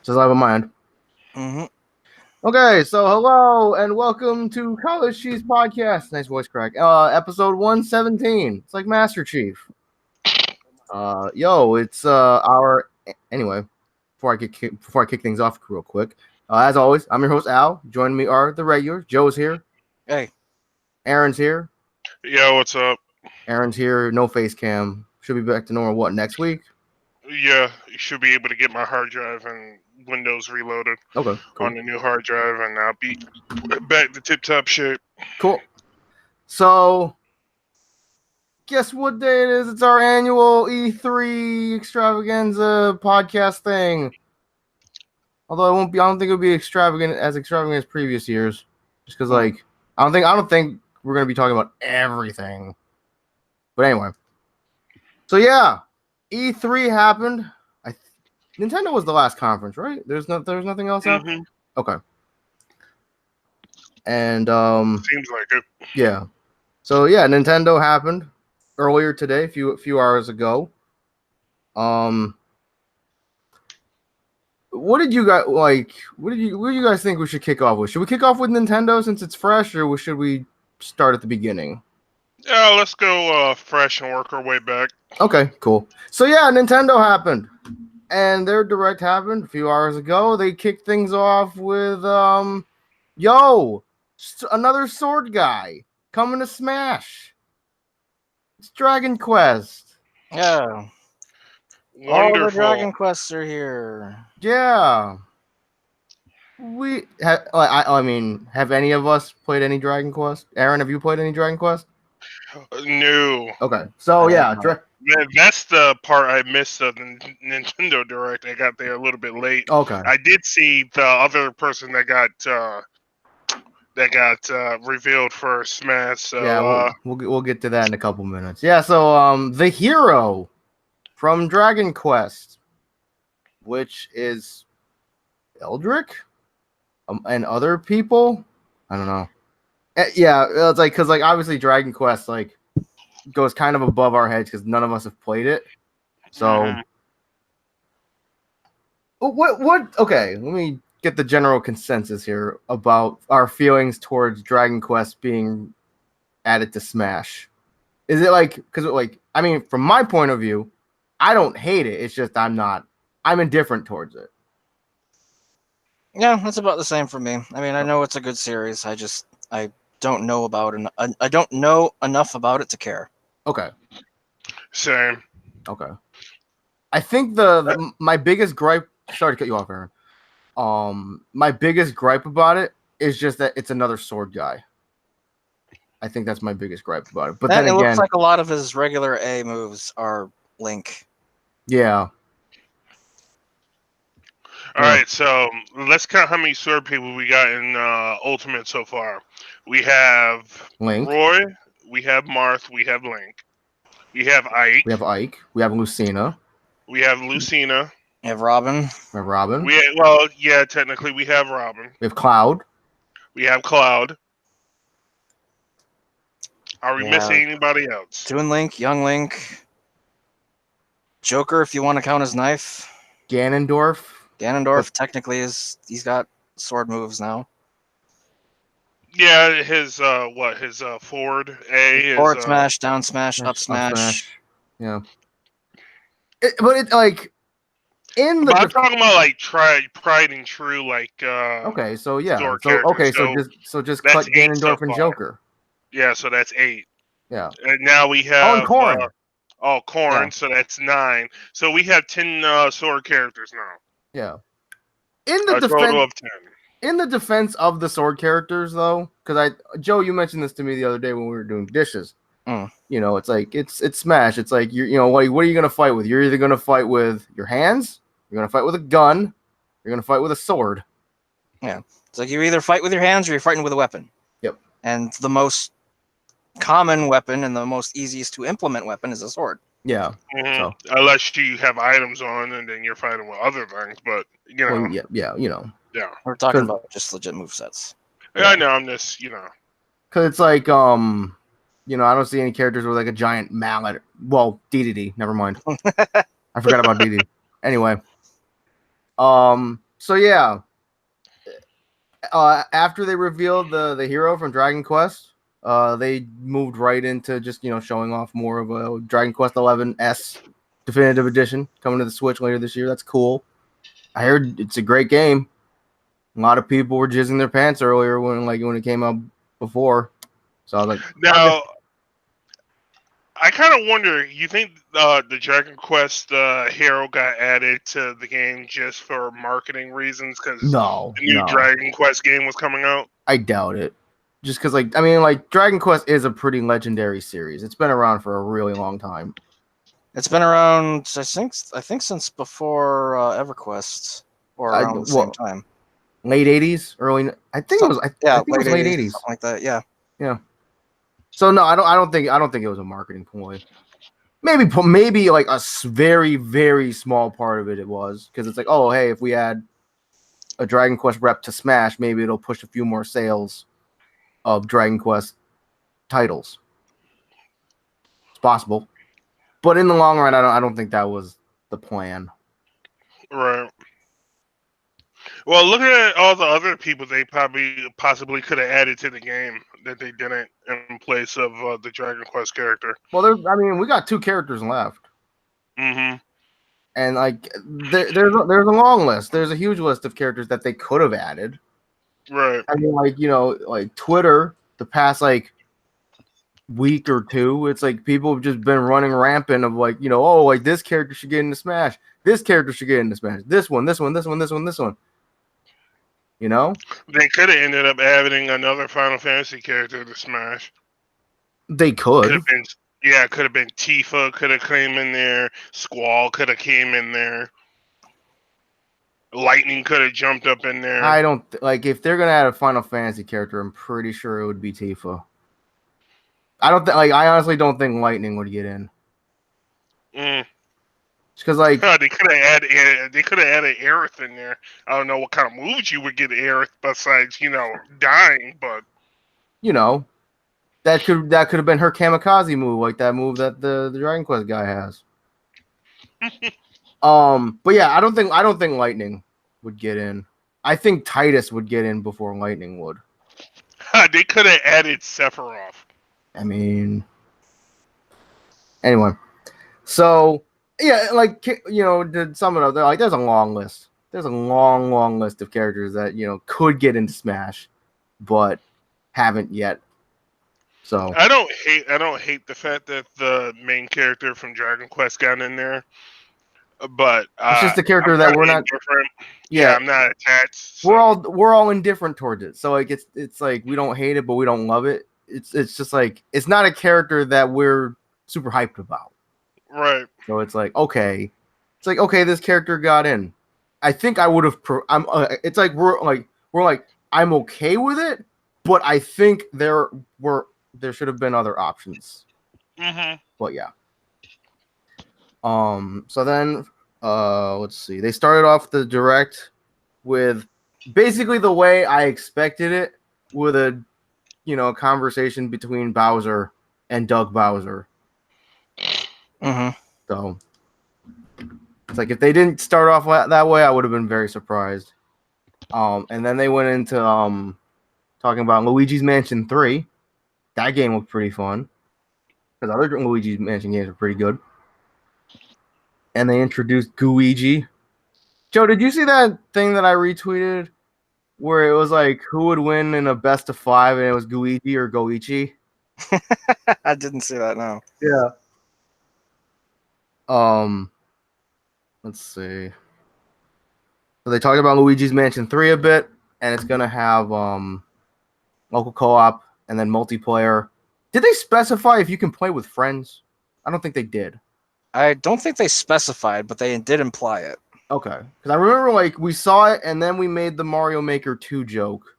Says I have a mind. Mm-hmm. Okay, so hello and welcome to College Cheese Podcast. Nice voice crack. Episode 117. It's like Master Chief. It's our anyway. Before I kick things off real quick, as always, I'm your host Al. Joining me are the regulars. Joe's here. Hey. Aaron's here. Yo, what's up? Aaron's here. No face cam. Should be back to normal. What next week? Yeah, you should be able to get my hard drive and Windows reloaded Okay, cool. on the new hard drive, and I'll be back to tip-top shape. Cool. So, guess what day it is? It's our annual E3 extravaganza podcast thing. Although I don't think it'll be extravagant as previous years, just because I don't think we're gonna be talking about everything. But anyway, so yeah, E3 happened. Nintendo was the last conference, right? There's nothing else after. Mm-hmm. Okay. And Seems like it. yeah. So yeah, Nintendo happened earlier today, a few hours ago. What did you guys like? What do you guys think we should kick off with? Should we kick off with Nintendo since it's fresh, or should we start at the beginning? Yeah, let's go fresh and work our way back. Okay, cool. So yeah, Nintendo happened, and their direct happened a few hours ago. They kicked things off with another sword guy coming to Smash. It's Dragon Quest. Yeah. Wonderful. All the Dragon Quests are here. Yeah. We have. I mean, have any of us played any Dragon Quest? Aaron, have you played any Dragon Quest? No. Okay, so yeah, That's the part I missed of the Nintendo Direct. I got there a little bit late. okay. I did see the other person that got revealed for Smash. So Yeah, we'll get to that in a couple minutes. Yeah, so the hero from Dragon Quest, which is Eldrick, and other people. I don't know. Yeah, it's because obviously Dragon Quest goes kind of above our heads because none of us have played it. So what? Okay, let me get the general consensus here about our feelings towards Dragon Quest being added to Smash. Is it because I mean, from my point of view, I don't hate it. It's just I'm indifferent towards it. Yeah, that's about the same for me. I mean, I know it's a good series. I don't know about it. I don't know enough about it to care. Okay. Same. Okay. I think my biggest gripe. Sorry to cut you off, Aaron. My biggest gripe about it is just that it's another sword guy. I think that's my biggest gripe about it. But then it again, looks like a lot of his regular A moves are Link. Yeah. All right, so let's count how many sword people we got in Ultimate so far. We have Link. Roy, we have Marth, we have Link, we have Ike, we have Lucina, we have Lucina, You have Robin. we have Robin, technically we have Robin, we have Cloud, we have Cloud. Are we missing anybody else? Toon Link, Young Link, Joker, if you want to count his knife. Ganondorf. Technically he's got sword moves now. Yeah, his forward A is forward smash, down smash, up smash. Yeah. I'm talking about tried and true okay, so yeah. So just cut Ganondorf and Joker. Yeah, so that's 8. Yeah. And now we have Corrin. Corrin, Yeah. So that's 9. So we have 10 sword characters now. Yeah. Total of 10. In the defense of the sword characters, though, because Joe, you mentioned this to me the other day when we were doing dishes. You know, it's Smash. It's like what are you gonna fight with? You're either gonna fight with your hands, you're gonna fight with a gun, you're gonna fight with a sword. Yeah, it's like you either fight with your hands or you're fighting with a weapon. Yep. And the most common weapon and the most easiest to implement weapon is a sword. Yeah. Mm-hmm. So. Unless you have items on, and then you're fighting with other things, but Yeah. Yeah. We're talking about just legit movesets. Yeah, I know. I'm just Because it's I don't see any characters with a giant mallet. Well, DDD. Never mind. I forgot about DDD. Anyway, So yeah, after they revealed the hero from Dragon Quest, they moved right into just showing off more of a Dragon Quest 11S Definitive Edition coming to the Switch later this year. That's cool. I heard it's a great game. A lot of people were jizzing their pants earlier when it came out before. So I was like, Now, I kind of wonder. You think the Dragon Quest hero got added to the game just for marketing reasons? Because no, the new no, Dragon Quest game was coming out. I doubt it. Just because, Dragon Quest is a pretty legendary series. It's been around for a really long time. It's been around, I think, since before EverQuest, or around the same time. Late 80s, early. I think it was. I think it was late 80s, something like that. Yeah. Yeah. So no, I don't think it was a marketing ploy. Maybe like a very, very small part of it was, because it's like, oh hey, if we add a Dragon Quest rep to Smash, maybe it'll push a few more sales of Dragon Quest titles. It's possible, but in the long run, I don't think that was the plan. Right. Well, looking at all the other people they possibly could have added to the game that they didn't in place of the Dragon Quest character. Well, we got 2 characters left. Mm-hmm. And there's a long list. There's a huge list of characters that they could have added. Right. I mean, Twitter, the past week or two, it's like people have just been running rampant of this character should get into Smash. This character should get into Smash. This one. They could have ended up adding another Final Fantasy character to Smash. They could. Could have been Tifa. Could have came in there. Squall could have came in there. Lightning could have jumped up in there. I don't if they're gonna add a Final Fantasy character, I'm pretty sure it would be Tifa. I don't I honestly don't think Lightning would get in. Because they could have added Aerith in there. I don't know what kind of moves you would get Aerith besides dying, but that could have been her kamikaze move, like that move that the Dragon Quest guy has. But yeah, I don't think Lightning would get in. I think Titus would get in before Lightning would. They could have added Sephiroth. I mean, anyway, so yeah, to sum it up, there's a long list. There's a long list of characters that could get into Smash, but haven't yet. So I don't hate the fact that the main character from Dragon Quest got in there, but it's just the character that we're not different. Yeah, I'm not attached. So. We're all indifferent towards it. So it's like we don't hate it, but we don't love it. It's just it's not a character that we're super hyped about. Right. So it's like okay, this character got in. I think I would have. It's like we're I'm okay with it, but I think there should have been other options. Mm-hmm. But yeah. So then, let's see. They started off the direct with basically the way I expected it, with a conversation between Bowser and Doug Bowser. Mm-hmm. So it's like if they didn't start off that way, I would have been very surprised. And then they went into talking about Luigi's Mansion 3. That game looked pretty fun, because other Luigi's Mansion games are pretty good. And they introduced Gooigi. Joe, did you see that thing that I retweeted where it was like who would win in a best of 5, and it was Gooigi or Goichi? I didn't see that, no. Yeah. Let's see. So they talked about Luigi's Mansion 3 a bit, and it's gonna have local co-op and then multiplayer. Did they specify if you can play with friends? I don't think they did. I don't think they specified, but they did imply it. Okay, because I remember we saw it, and then we made the Mario Maker 2 joke,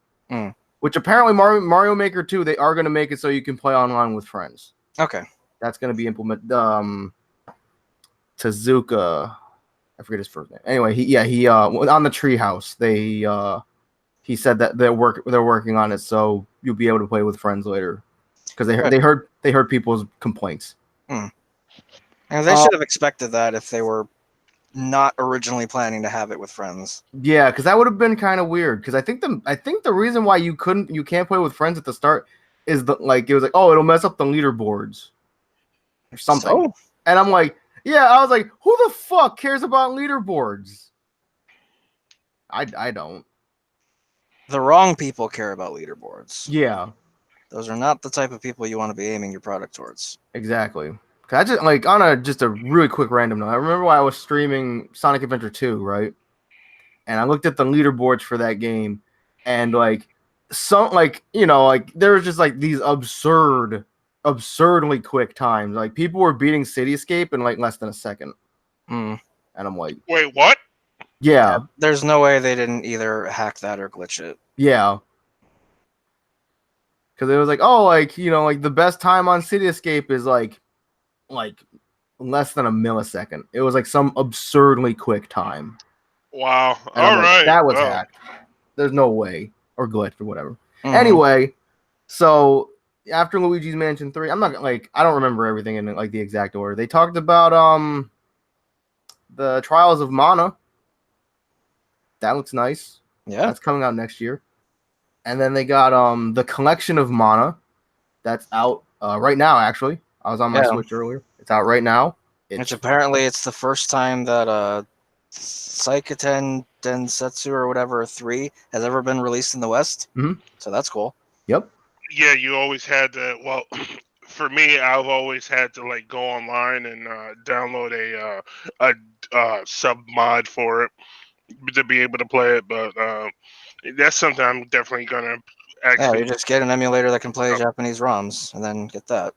which apparently Mario Maker 2 they are gonna make it so you can play online with friends. Okay, that's gonna be implemented. Tezuka, I forget his first name. Anyway, he on the Treehouse he said that they're working on it, so you'll be able to play with friends later, because they heard people's complaints. And they should have expected that if they were not originally planning to have it with friends. Yeah, because that would have been kind of weird. Because I think the reason why you can't play with friends at the start is it was like, oh, it'll mess up the leaderboards or something. So, And I'm like, yeah, I was like, who the fuck cares about leaderboards? I don't. the wrong people care about leaderboards. Yeah, Those are not the type of people you want to be aiming your product towards. exactly. 'Cause I just like on a really quick random note. I remember when I was streaming Sonic Adventure 2, right? And I looked at the leaderboards for that game, and like there was just like these absurdly quick times. Like people were beating Cityscape in like less than a second, Mm. and I'm like, Wait, what? yeah, There's no way they didn't either hack that or glitch it. yeah. Because it was like, oh, like like the best time on Cityscape is like less than a millisecond. It was like some absurdly quick time. Wow. And All I'm like, right. that was Well, hacked. There's no way, or glitched or whatever. Mhm. Anyway, so after Luigi's Mansion 3, I'm not like I don't remember everything in like the exact order. They talked about the Trials of Mana. That looks nice. Yeah. That's coming out next year. And then they got the Collection of Mana. That's out right now actually. I was on my Yeah. Switch earlier. It's out right now. Which apparently it's the first time that Saikaten Densetsu or whatever 3 has ever been released in the West. Mhm. So that's cool. Yep. yeah, you always had to. Well, for me, I've always had to like go online and download a sub mod for it to be able to play it. But that's something I'm definitely gonna Yeah, actually. you just get an emulator that can play Japanese ROMs and then get that.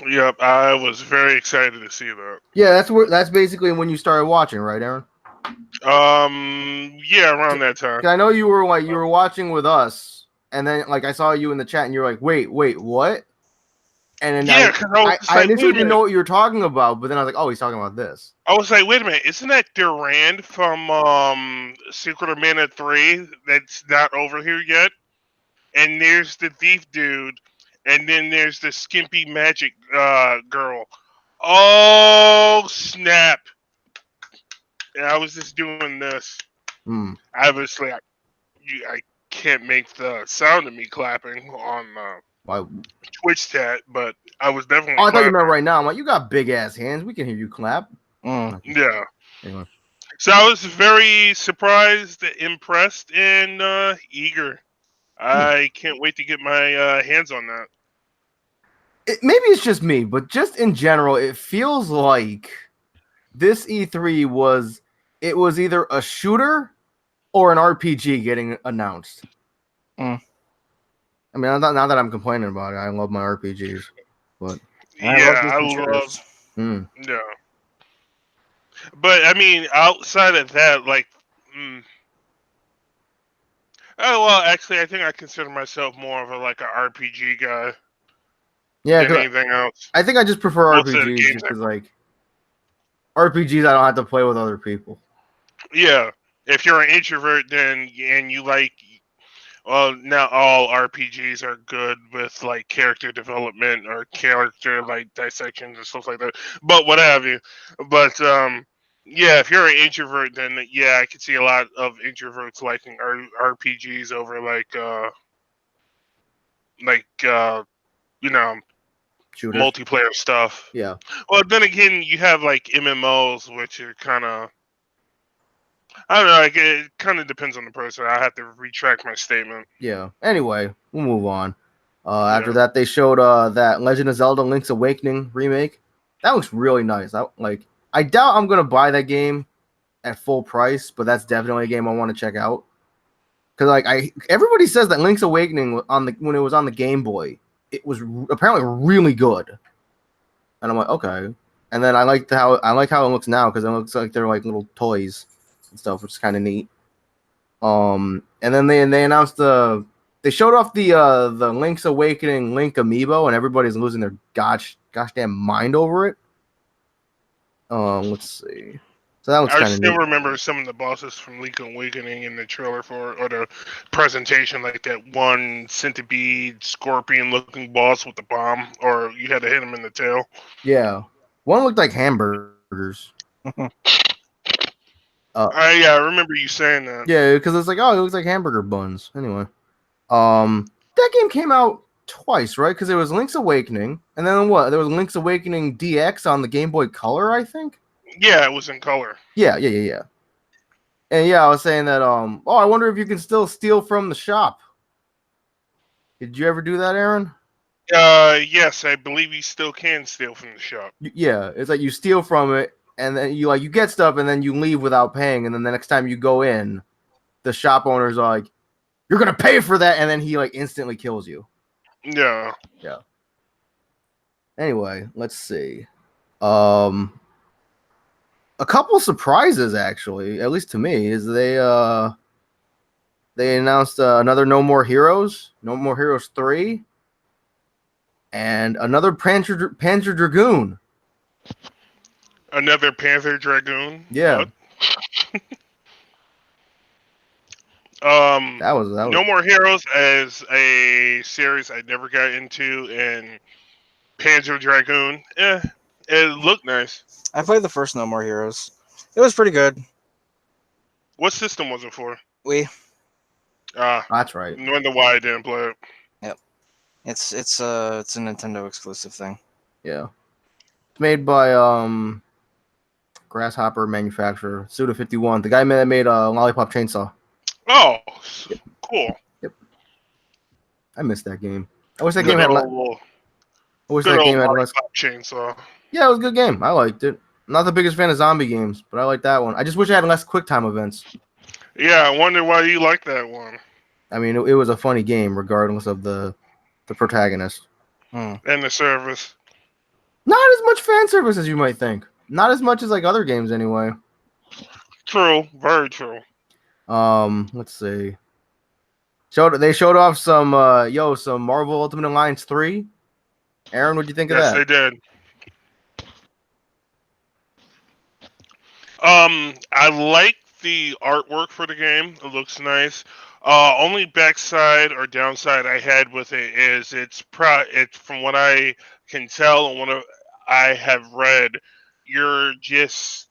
Yep, I was very excited to see that. Yeah, that's basically when you started watching, right, Aaron? Yeah, around that time. 'Cause I know you were watching with us, and then like I saw you in the chat, and you're like, wait, what? And then Yeah, 'cause I was just I like, initially wait a didn't know what you were talking about, but then I was like, oh, he's talking about this. I was like, wait a minute, isn't that Durand from Secret of Mana 3 that's not over here yet? And there's the thief dude, and then there's the skimpy magic girl. Oh, snap. And I was just doing this. Hmm. Obviously, I can't make the sound of me clapping on Why? Twitch chat, but I was definitely Oh, I thought you clapping. meant right now. I'm like, you got big ass hands. We can hear you clap. Mm. Yeah. Anyway. So I was very surprised, impressed, and eager. I can't wait to get my hands on that. Maybe it's just me, but just in general, it feels like this E3 was either a shooter or an RPG getting announced. Mm. I mean, not that I'm complaining about it. I love my RPGs, but Yeah, I decent love. shooters. Yeah. But I mean, outside of that, like, oh well, actually, I think I consider myself more of a RPG guy yeah, than 'cause anything else. I think I just prefer Most of the RPGs games just because like RPGs I don't have to play with other people. Yeah, if you're an introvert, then and you like, well, not all RPGs are good with like character development or character like dissections and stuff like that. But what have you? But yeah, if you're an introvert, then yeah, I could see a lot of introverts liking RPGs over you know, Shooters. multiplayer stuff. Yeah. Well, then again, you have like MMOs, which are kind of, I don't know, like it kind of depends on the person. I have to retract my statement. Yeah. Anyway, we'll move on. After Yeah. that, they showed that Legend of Zelda: Link's Awakening remake. That looks really nice. I doubt I'm gonna buy that game at full price, but that's definitely a game I want to check out. Because everybody says that Link's Awakening when it was on the Game Boy, it was apparently really good. And I'm like, okay. And then I like how it looks now because it looks like they're like little toys and stuff, which is kind of neat. And then they announced they showed off the Link's Awakening Link amiibo, and everybody's losing their gosh damn mind over it. Let's see. So that looks I kind of still neat. remember some of the bosses from Link Awakening in the trailer or the presentation, like that one centipede scorpion looking boss with the bomb, or you had to hit him in the tail. Yeah. One looked like hamburgers. I remember you saying that. Yeah, because it's like, oh, it looks like hamburger buns. Anyway, that game came out twice, right? Because there was Link's Awakening, and then what? There was Link's Awakening DX on the Game Boy Color, I think. Yeah, it was in color. Yeah. And yeah, I was saying that. Oh, I wonder if you can still steal from the shop. Did you ever do that, Aaron? Yes, I believe you still can steal from the shop. Yeah, it's like you steal from it, and then you get stuff, and then you leave without paying, and then the next time you go in, the shop owner's like, "You're gonna pay for that," and then he like instantly kills you. Yeah. Anyway, let's see. A couple surprises actually, at least to me, is they announced another No More Heroes 3, and another Panzer Dragoon. Another Panther Dragoon. Yeah. What? That was No More Heroes as a series I never got into, and Panzer Dragoon. It looked nice. I played the first No More Heroes. It was pretty good. What system was it for? That's right. Wonder why I didn't play it. It's a Nintendo exclusive thing. Yeah. It's made by Grasshopper manufacturer, Suda51, the guy that made Lollipop Chainsaw. Oh, cool. I missed that game. I wish that game had Good less Lollipop Chainsaw. Yeah, it was a good game. I liked it. I'm not the biggest fan of zombie games, but I like that one. I just wish I had less quick time events. Yeah, I wonder why you like that one. I mean, it was a funny game regardless of the protagonist. And the service. Not as much fan service as you might think. Not as much as like other games anyway. True, very true. Let's see. They showed off some Marvel Ultimate Alliance 3. Aaron, what'd you think of that? Yes, they did. I like the artwork for the game. It looks nice. Only backside or downside I had with it is it's from what I can tell and what I have read, you're just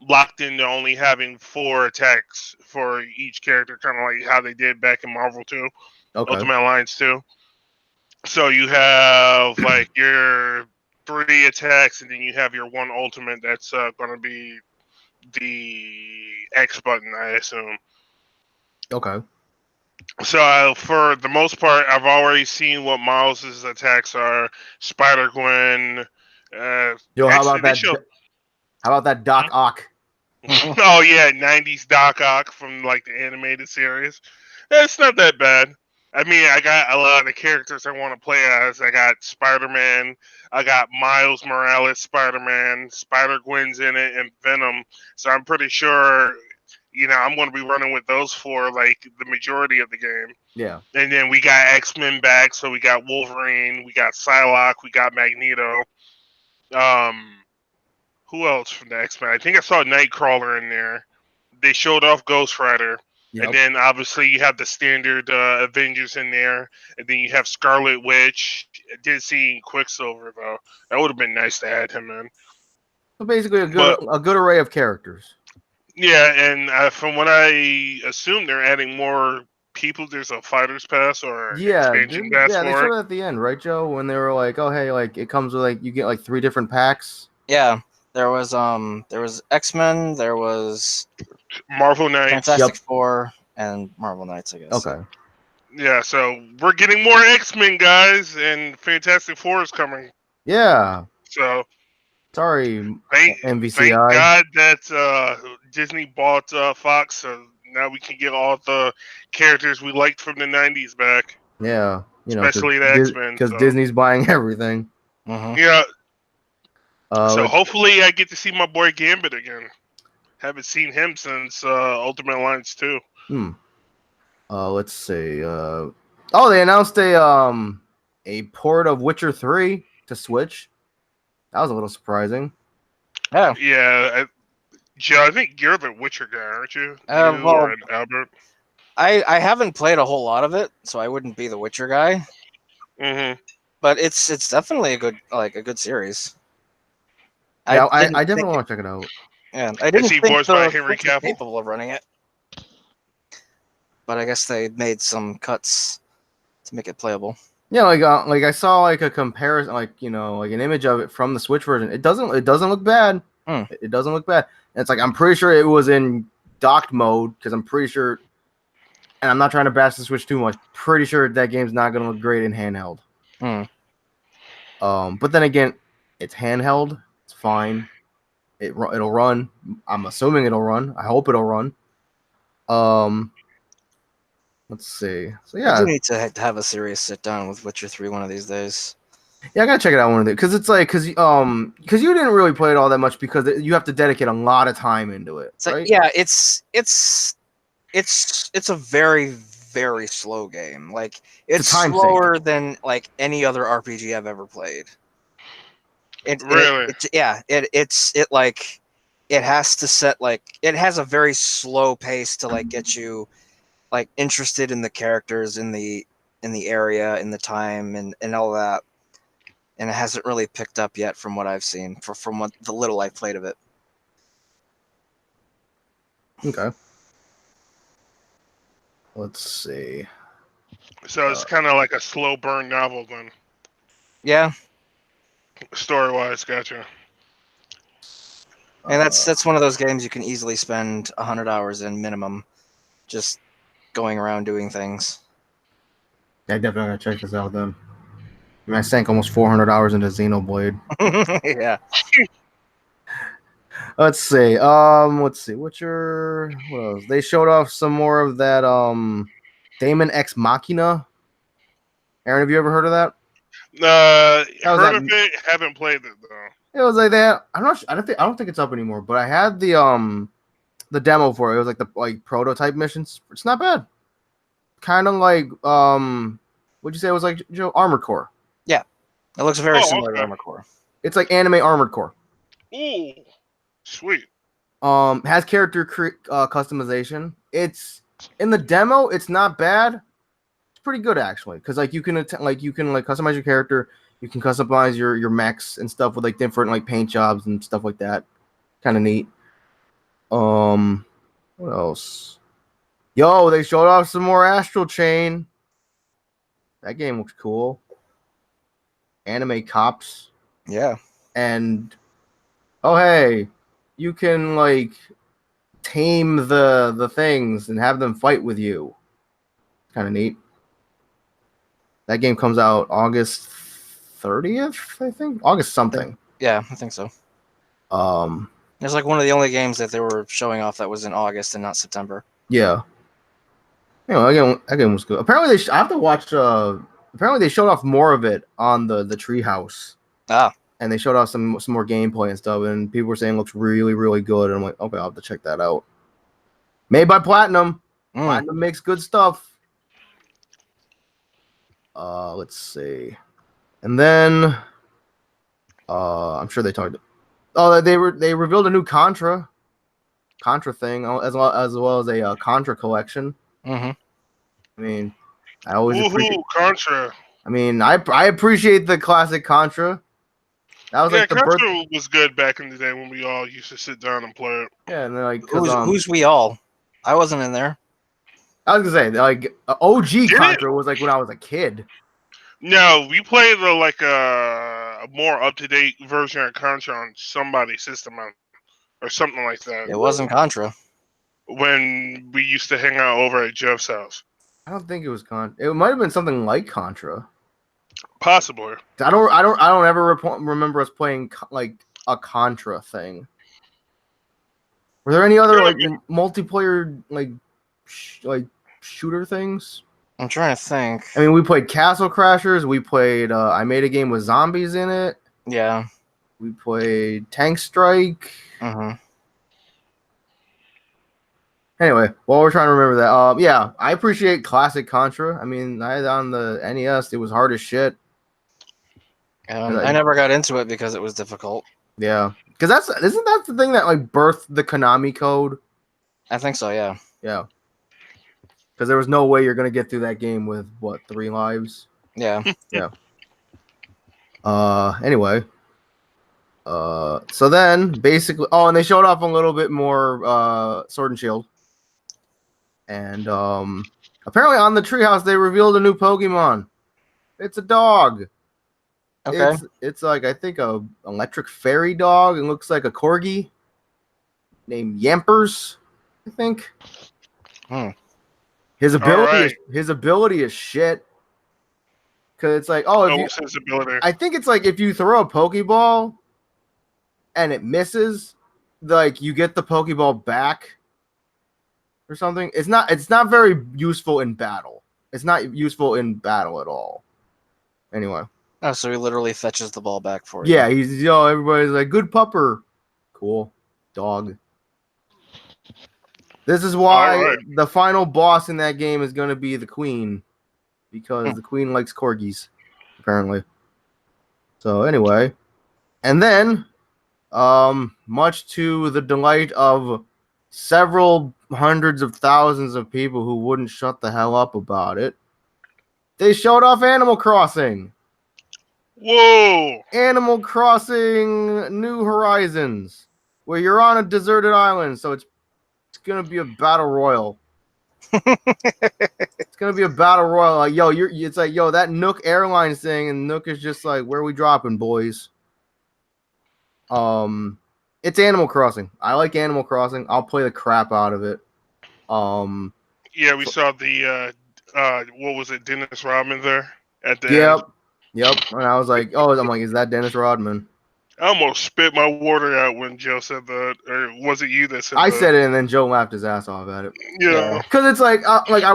locked into only having 4 attacks for each character, kind of like how they did back in Marvel 2, Okay. Ultimate Alliance 2. So you have like your 3 attacks, and then you have your 1 ultimate that's going to be the X button, I assume. Okay. So for the most part, I've already seen what Miles' attacks are. Spider-Gwen. Yo, how about that? How about that Doc Ock? Oh yeah, 90s Doc Ock from like the animated series. It's not that bad. I mean, I got a lot of the characters I want to play as. I got Spider-Man. I got Miles Morales Spider-Man. Spider-Gwen's in it, and Venom. So I'm pretty sure, I'm going to be running with those 4 like the majority of the game. Yeah. And then we got X-Men back, so we got Wolverine, we got Psylocke, we got Magneto. Who else from the X-Men? I think I saw Nightcrawler in there. They showed off Ghost Rider. Yep. And then obviously you have the standard Avengers in there, and then you have Scarlet Witch. I did see Quicksilver though. That would have been nice to add him in. So basically, a good array of characters. Yeah, and from what I assume, they're adding more people. There's a Fighters Pass or expansion pass they for showed it. it at the end, right, Joe? When they were like, "Oh, hey, like it comes with like you get like 3 different packs." Yeah, there was X-Men, there was Marvel Knights. Fantastic Four, and Marvel Knights, I guess. Okay. Yeah, so we're getting more X-Men, guys, and Fantastic Four is coming. Yeah. So Sorry, thank MVCI. God that Disney bought Fox, so now we can get all the characters we liked from the 90s back. Yeah, especially the X-Men. Because Disney's buying everything. Yeah. So Let's- hopefully I get to see my boy Gambit again. Haven't seen him since Ultimate Alliance 2. Let's see. They announced a port of Witcher 3 to Switch. That was a little surprising. Yeah. Yeah, Joe, I think you're the Witcher guy, aren't you? You well, or Albert? I haven't played a whole lot of it, so I wouldn't be the Witcher guy. Mm-hmm. But it's definitely a good series. Yeah, I didn't definitely think want to check it out. Yeah, I didn't he think voiced by the Henry Switch was Cavill? capable of running it, but I guess they made some cuts to make it playable. Yeah, like I saw like a comparison, like like an image of it from the Switch version. It doesn't look bad. Hmm. It doesn't look bad. And it's like I'm pretty sure it was in docked mode because I'm pretty sure, and I'm not trying to bash the Switch too much. Pretty sure that game's not gonna look great in handheld. Hmm. But then again, it's handheld. It's fine. It'll run. I'm assuming it'll run. I hope it'll run. Let's see. So I yeah, do need to have a serious sit down with Witcher 3 one of these days. yeah, I gotta check it out one of the because it's like because you didn't really play it all that much because you have to dedicate a lot of time into it, It's right? like, yeah, it's a very very slow game. Like it's time sink. slower than like any other RPG I've ever played. Really? It has to set like it has a very slow pace to like get you like interested in the characters in the area in the time and all that, and it hasn't really picked up yet from what I've seen from what the little I've played of it. Okay. Let's see. So it's kind of like a slow burn novel, then, Yeah, story wise. Gotcha. and that's one of those games you can easily spend 100 hours in minimum, just going around doing things. Yeah, I definitely gotta check this out then. I mean, I sank almost 400 hours into Xenoblade. Yeah. Let's see. What else? They showed off some more of that Daemon X Machina. Aaron, have you ever heard of that? was Heard that- of it? Haven't played it though. It was like that. I'm not. I don't think it's up anymore. But I had the demo for it. It was like the prototype missions. It's not bad. Kind of like what'd you say it was like? Armored Core. It looks very Oh, similar to okay. Armored Core. It's like anime Armored Core. Ooh, sweet. Has character customization. It's in the demo. It's not bad. It's pretty good actually, because like you can customize your character. You can customize your mechs and stuff with like different like paint jobs and stuff like that. Kind of neat. What else? Yo, they showed off some more Astral Chain. That game looks cool. Anime Cops. Yeah. And oh hey, you can like tame the things and have them fight with you. Kind of neat. That game comes out August 30th, I think. August something. Yeah, I think so. It's like one of the only games that they were showing off that was in August and not September. Yeah. That game was good. Apparently I have to watch apparently they showed off more of it on the treehouse. Ah. And they showed off some more gameplay and stuff, and people were saying it looks really, really good. And I'm like, okay, I'll have to check that out. Made by Platinum. Platinum makes good stuff. Let's see. And then I'm sure they talked. Oh, they revealed a new Contra thing as well as a Contra collection. Mm-hmm. I mean, I always appreciate Contra. I mean, I appreciate the classic Contra. That was like the Contra was good back in the day when we all used to sit down and play it. Yeah, and they're like, who's we all? I wasn't in there. I was gonna say like OG Contra was like when I was a kid. No, we played a more up to date version of Contra on somebody's system or something like that. It wasn't Contra. When we used to hang out over at Jeff's house. I don't think it was Contra. It might have been something like Contra. Possibly. I don't ever remember us playing like a Contra thing. Were there any other like multiplayer like shooter things? I'm trying to think. I mean, we played Castle Crashers. We played. I made a game with zombies in it. Yeah. We played Tank Strike. Mm-hmm. Anyway, while we're trying to remember that, yeah, I appreciate classic Contra. I mean, I had on the NES. It was hard as shit. I never got into it because it was difficult. Yeah, because isn't that the thing that like birthed the Konami code? I think so. Yeah. Yeah. Because there was no way you're gonna get through that game with 3 lives. Yeah. Yeah. Anyway. So then basically, and they showed off a little bit more Sword and Shield, and apparently on the treehouse they revealed a new Pokemon. It's a dog. Okay. It's like I think a electric fairy dog and looks like a corgi named Yampers, I think. His ability is shit. Cause it's like, His ability. I think it's like if you throw a Pokeball and it misses, like you get the Pokeball back or something. It's not very useful in battle. It's not useful in battle at all. Anyway. Oh, so he literally fetches the ball back for you. Yeah, he's everybody's like, good pupper. Cool. Dog. This is why the final boss in that game is gonna be the Queen. Because the Queen likes corgis, apparently. So anyway. And then much to the delight of several hundreds of thousands of people who wouldn't shut the hell up about it, they showed off Animal Crossing. Whoa! Animal Crossing New Horizons, where you're on a deserted island, so it's gonna be a battle royal. It's gonna be a battle royal. Like, it's like, that Nook Airlines thing, and Nook is just like, where are we dropping, boys? It's Animal Crossing. I like Animal Crossing. I'll play the crap out of it. Yeah, we saw the what was it, Dennis Rodman there at the end. Yep. And I was like, is that Dennis Rodman? I almost spit my water out when Joe said that, or was it you that said that? I said it, and then Joe laughed his ass off at it. Yeah, because it's like I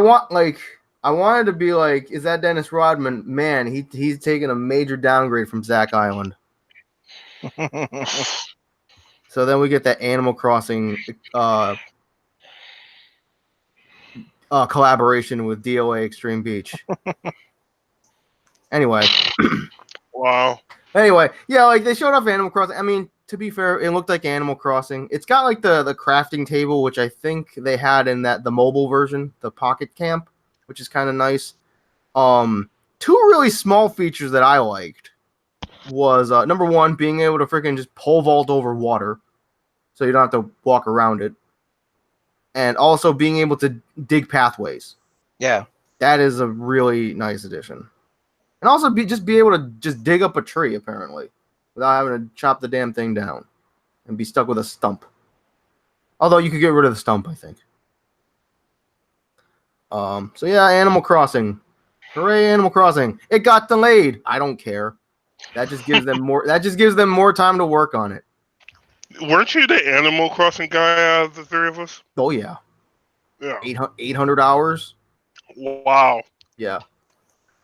wanted to be like, is that Dennis Rodman? Man, he's taking a major downgrade from Zack Island. So then we get that Animal Crossing collaboration with DOA Extreme Beach. Anyway. Wow. Anyway, yeah, like they showed off Animal Crossing. I mean, to be fair, it looked like Animal Crossing. It's got like the crafting table, which I think they had in the mobile version, the Pocket Camp, which is kind of nice. Two really small features that I liked was number one, being able to freaking just pole vault over water, so you don't have to walk around it, and also being able to dig pathways. Yeah, that is a really nice addition. And also be able to just dig up a tree, apparently, without having to chop the damn thing down and be stuck with a stump. Although you could get rid of the stump, I think. So yeah, Animal Crossing. Hooray, Animal Crossing. It got delayed. I don't care. That just gives them more time to work on it. Weren't you the Animal Crossing guy out of the three of us? Oh yeah. Yeah. 800 hours. Wow. Yeah.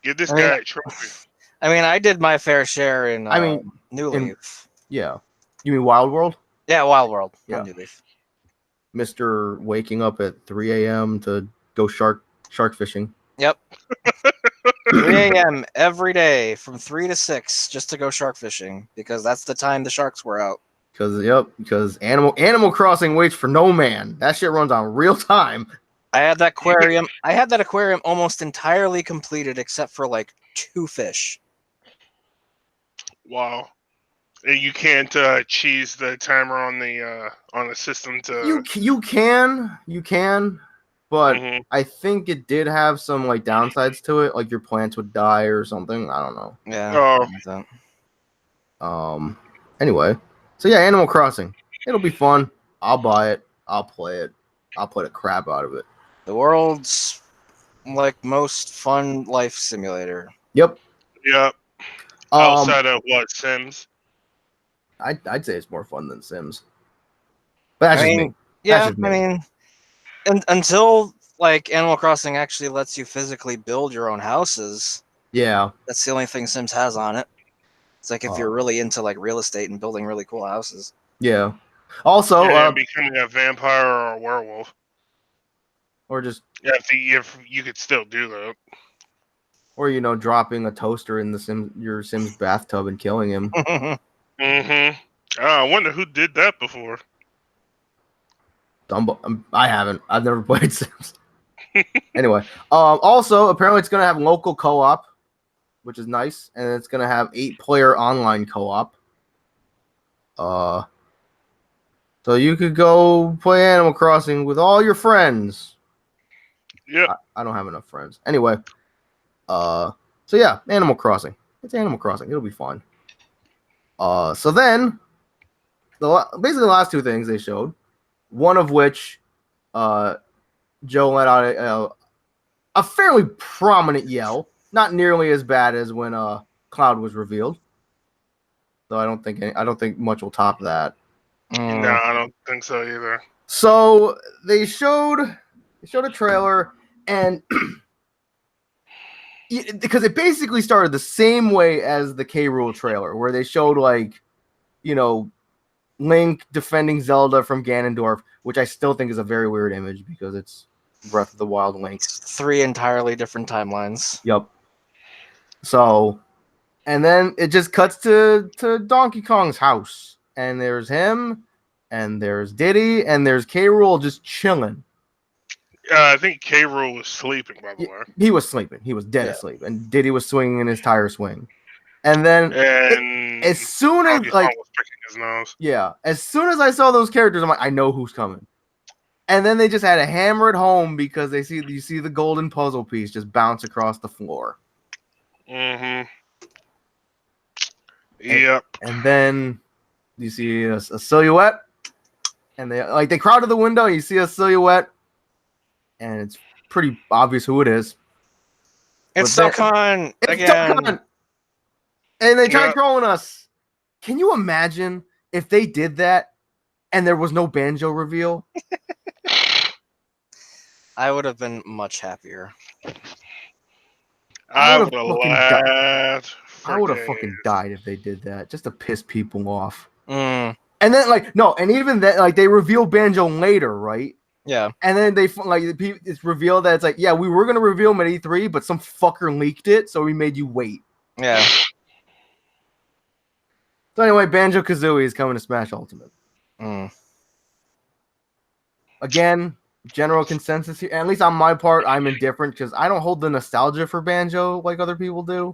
Give this guy a trophy. I mean, I did my fair share in New Leaf. Yeah. You mean Wild World? Yeah, Wild World. Yeah. New Leaf. Mr. waking up at 3 a.m. to go shark fishing. Yep. 3 a.m. every day from 3 to 6 just to go shark fishing because that's the time the sharks were out. Because Animal Crossing waits for no man. That shit runs on real time. I had that aquarium almost entirely completed except for like 2 fish. Wow. And you can't cheese the timer on the system to. You can, but I think it did have some like downsides to it, like your plants would die or something. I don't know. Yeah. Anyway, so yeah, Animal Crossing. It'll be fun. I'll buy it. I'll play it. I'll play the crap out of it. The world's like most fun life simulator. Yep. Yep. Outside of what, Sims? I'd say it's more fun than Sims. But that's just me. Yeah, I mean, until like Animal Crossing actually lets you physically build your own houses. Yeah. That's the only thing Sims has on it. It's like if you're really into like real estate and building really cool houses. Yeah. Also, becoming a vampire or a werewolf. Or just if you could still do that. Or dropping a toaster in your Sim's bathtub and killing him. I wonder who did that before. I haven't. I've never played Sims. Anyway, also apparently it's gonna have local co-op, which is nice, and it's gonna have 8-player online co-op. So you could go play Animal Crossing with all your friends. Yep. I don't have enough friends. Anyway, so yeah, Animal Crossing. It's Animal Crossing. It'll be fun. So then, basically the last two things they showed, one of which, Joe let out a fairly prominent yell, not nearly as bad as when Cloud was revealed. Though I don't think much will top that. No, I don't think so either. So they showed a trailer, and because it basically started the same way as the K. Rool trailer, where they showed Link defending Zelda from Ganondorf, which I still think is a very weird image because it's Breath of the Wild Link. 3 entirely different timelines. Yep. So, and then it just cuts to Donkey Kong's house, and there's him, and there's Diddy, and there's K. Rool just chilling. I think K. Rool was sleeping, by the way. He was sleeping. He was dead asleep, and Diddy was swinging in his tire swing. And then, as soon as Donkey Kong was picking his nose. Yeah, as soon as I saw those characters, I'm like, I know who's coming. And then they just had to hammer it home because you see the golden puzzle piece just bounce across the floor. Mm-hmm. Yep. And then you see a silhouette, and they crowd to the window. And you see a silhouette, and it's pretty obvious who it is. It's Dokkan again. And they tried trolling us. Can you imagine if they did that and there was no Banjo reveal? I would have been much happier. I would have laughed. I would have fucking died if they did that, just to piss people off. Mm. And then and even that, they reveal Banjo later, right? Yeah. And then it's revealed that it's we were gonna reveal him at E3, but some fucker leaked it, so we made you wait. Yeah. So anyway, Banjo-Kazooie is coming to Smash Ultimate. Mm. Again, general consensus here, at least on my part, I'm indifferent because I don't hold the nostalgia for Banjo like other people do.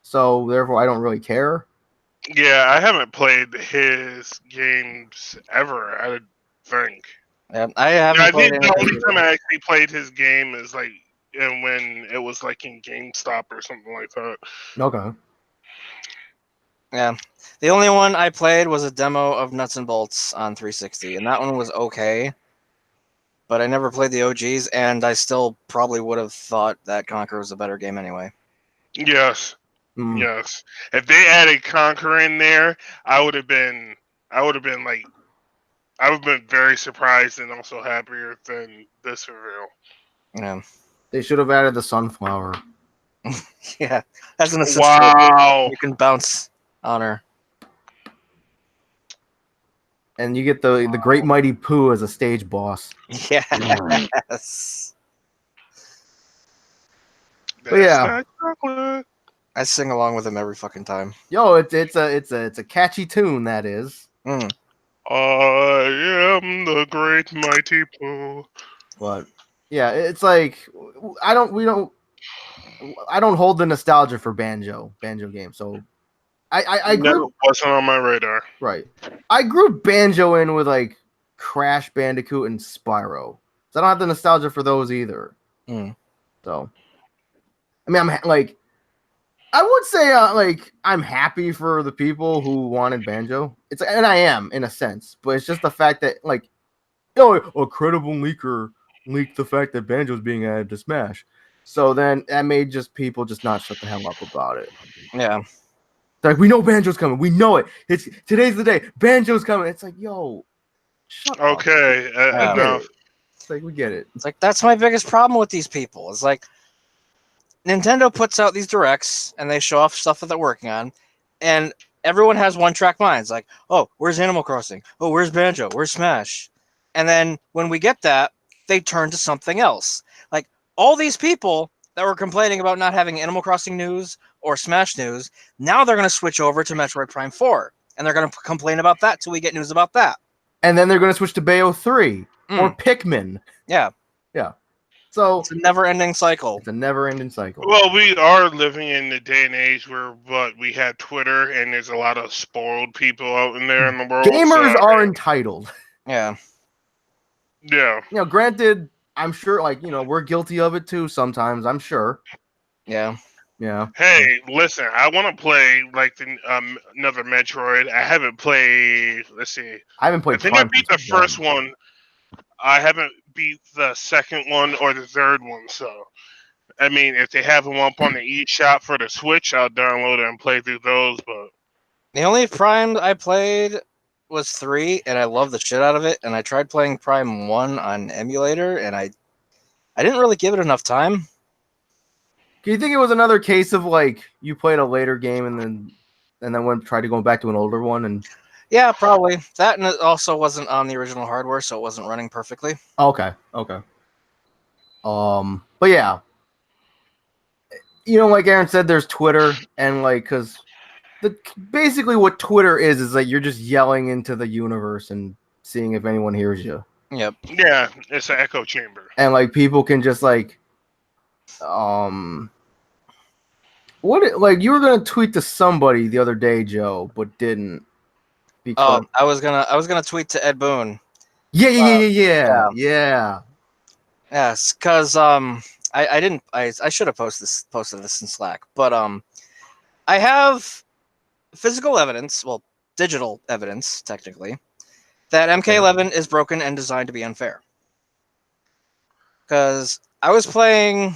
So therefore, I don't really care. Yeah, I haven't played his games ever, I would think. Yeah, I haven't. I think the only time I actually played his game is when it was in GameStop or something like that. Okay. Yeah, the only one I played was a demo of Nuts and Bolts on 360, and that one was okay. But I never played the OGs, and I still probably would have thought that Conquer was a better game anyway. Yes. Yes. If they added Conquer in there, I would have been very surprised and also happier than this reveal. Yeah. They should have added the sunflower. Yeah. As an assistant, wow. You can bounce on her. And you get the Great Mighty Pooh as a stage boss. Yes. But yeah. I sing along with him every fucking time. Yo, it's a catchy tune, that is. Mm. I am the Great Mighty Pooh. But yeah, it's I don't hold the nostalgia for Banjo games, so I grew, wasn't on my radar. Right. I grew Banjo in with Crash Bandicoot and Spyro. So I don't have the nostalgia for those either. Mm. So I mean, I would say I'm happy for the people who wanted Banjo. And I am in a sense, but it's just the fact that a credible leaker leaked the fact that Banjo's being added to Smash. So then that made people not shut the hell up about it. Yeah. We know Banjo's coming. We know it. Today's the day. Banjo's coming. It's yo, shut up. Okay, enough. It's we get it. It's that's my biggest problem with these people. It's Nintendo puts out these directs and they show off stuff that they're working on, and everyone has one-track minds. Oh, where's Animal Crossing? Oh, where's Banjo? Where's Smash? And then when we get that, they turn to something else. All these people that were complaining about not having Animal Crossing news or Smash news, now they're going to switch over to Metroid Prime 4, and they're going to complain about that till we get news about that. And then they're going to switch to Bayo 3 or Pikmin. Yeah. Yeah. So It's a never-ending cycle. it's a never-ending cycle. Well, we are living in the day and age where, we had Twitter, and there's a lot of spoiled people out in there in the world. Gamers so, are entitled. Yeah. Yeah. You know, granted, I'm sure, like, you know, we're guilty of it too sometimes, I'm sure. Yeah. Yeah. Hey, listen, I want to play like another Metroid. I haven't played. Let's see. I haven't I played think I Prime beat the since one. first one. I haven't beat the second one or the third one. So, I mean, if they have them up on the eShop for the Switch, I'll download it and play through those. But The only Prime I played was 3, and I love the shit out of it. And I tried playing Prime 1 on emulator, and I didn't really give it enough time. Do you think it was another case of like you played a later game and then went tried to go back to an older one and Yeah, probably. That, and it also wasn't on the original hardware, so it wasn't running perfectly. okay. But yeah. You know, like Aaron said, there's Twitter and like because basically what Twitter is like you're just yelling into the universe and seeing if anyone hears you. Yep. yeah, it's an echo chamber. And like people can just like like you were gonna tweet to somebody the other day, Joe, but didn't because I was gonna tweet to Ed Boon. yeah. Yes, because I didn't I should have posted this in Slack, but I have physical evidence, well, digital evidence technically, that MK11 is broken and designed to be unfair. Because I was playing,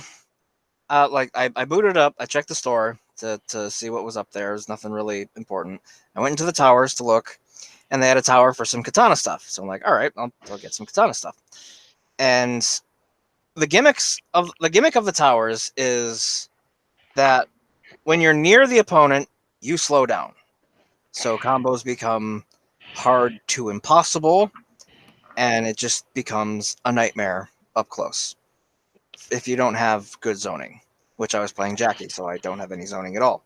like I booted up, I checked the store to see what was up there. There's nothing really important. I went into the towers to look, and they had a tower for some katana stuff. So I'm like, all right, I'll get some katana stuff. And the gimmick of the towers is that when you're near the opponent, you slow down. So combos become hard to impossible, and it just becomes a nightmare up close if you don't have good zoning, which I was playing Jackie, so I don't have any zoning at all,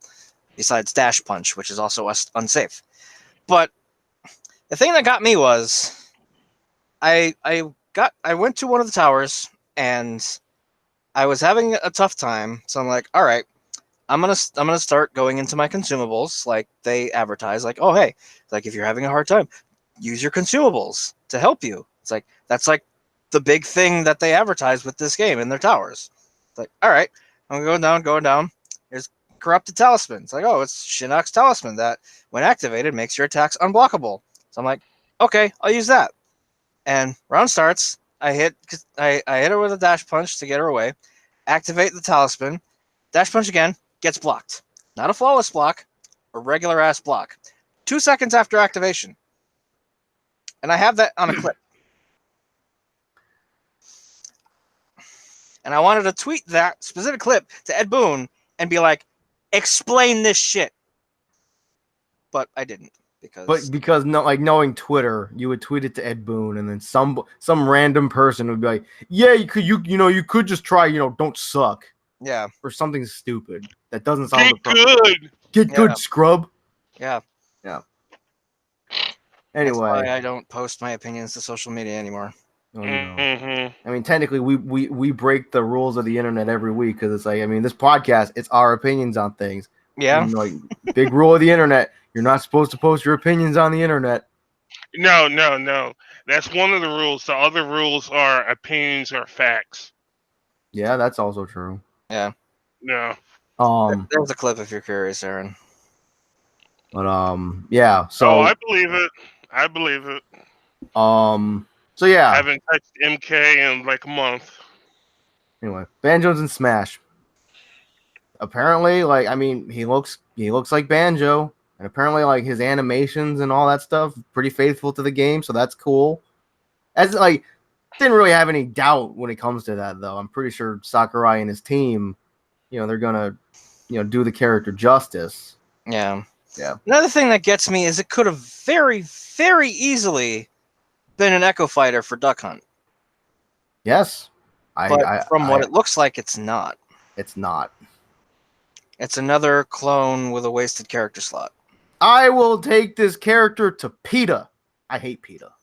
besides dash punch, which is also unsafe. But the thing that got me was I went to one of the towers, and I was having a tough time, so I'm like, all right, I'm gonna start going into my consumables, like they advertise, like, oh hey, like if you're having a hard time, use your consumables to help you. It's like that's like the big thing that they advertise with this game in their towers. It's like, all right, I'm going down. There's corrupted talisman. It's like, oh, it's Shinnok's talisman that, when activated, makes your attacks unblockable. So I'm like, okay, I'll use that. And round starts. I hit her with a dash punch to get her away. Activate the talisman. Dash punch again. Gets blocked. Not a flawless block, a regular ass block. 2 seconds after activation. And I have that on a clip. And I wanted to tweet that specific clip to Ed Boon and be like, explain this shit. But I didn't. Because no, like knowing Twitter, you would tweet it to Ed Boon, and then some random person would be like, "Yeah, you could just try, don't suck." Yeah. Or something stupid that doesn't sound Get Get good, scrub. Yeah. Anyway, that's why I don't post my opinions to social media anymore. Mm-hmm. I mean, technically, we break the rules of the internet every week because it's like, I mean, this podcast, it's our opinions on things. Yeah. And, like, big rule of the internet. You're not supposed to post your opinions on the internet. No. That's one of the rules. The other rules are opinions or facts. Yeah, that's also true. Yeah. No. There's a clip if you're curious, Aaron. But yeah. So I believe it. So yeah. I haven't touched MK in like a month. Anyway, Banjo's in Smash. Apparently, like, I mean, he looks like Banjo. And apparently, like, his animations and all that stuff, pretty faithful to the game, so that's cool. As like, didn't really have any doubt when it comes to that, though. I'm pretty sure Sakurai and his team, they're gonna, do the character justice. Yeah. Yeah. Another thing that gets me is it could have very, very easily been an Echo Fighter for Duck Hunt. Yes. But from what it looks like, it's not. It's not. It's another clone with a wasted character slot. I will take this character to PETA. I hate PETA.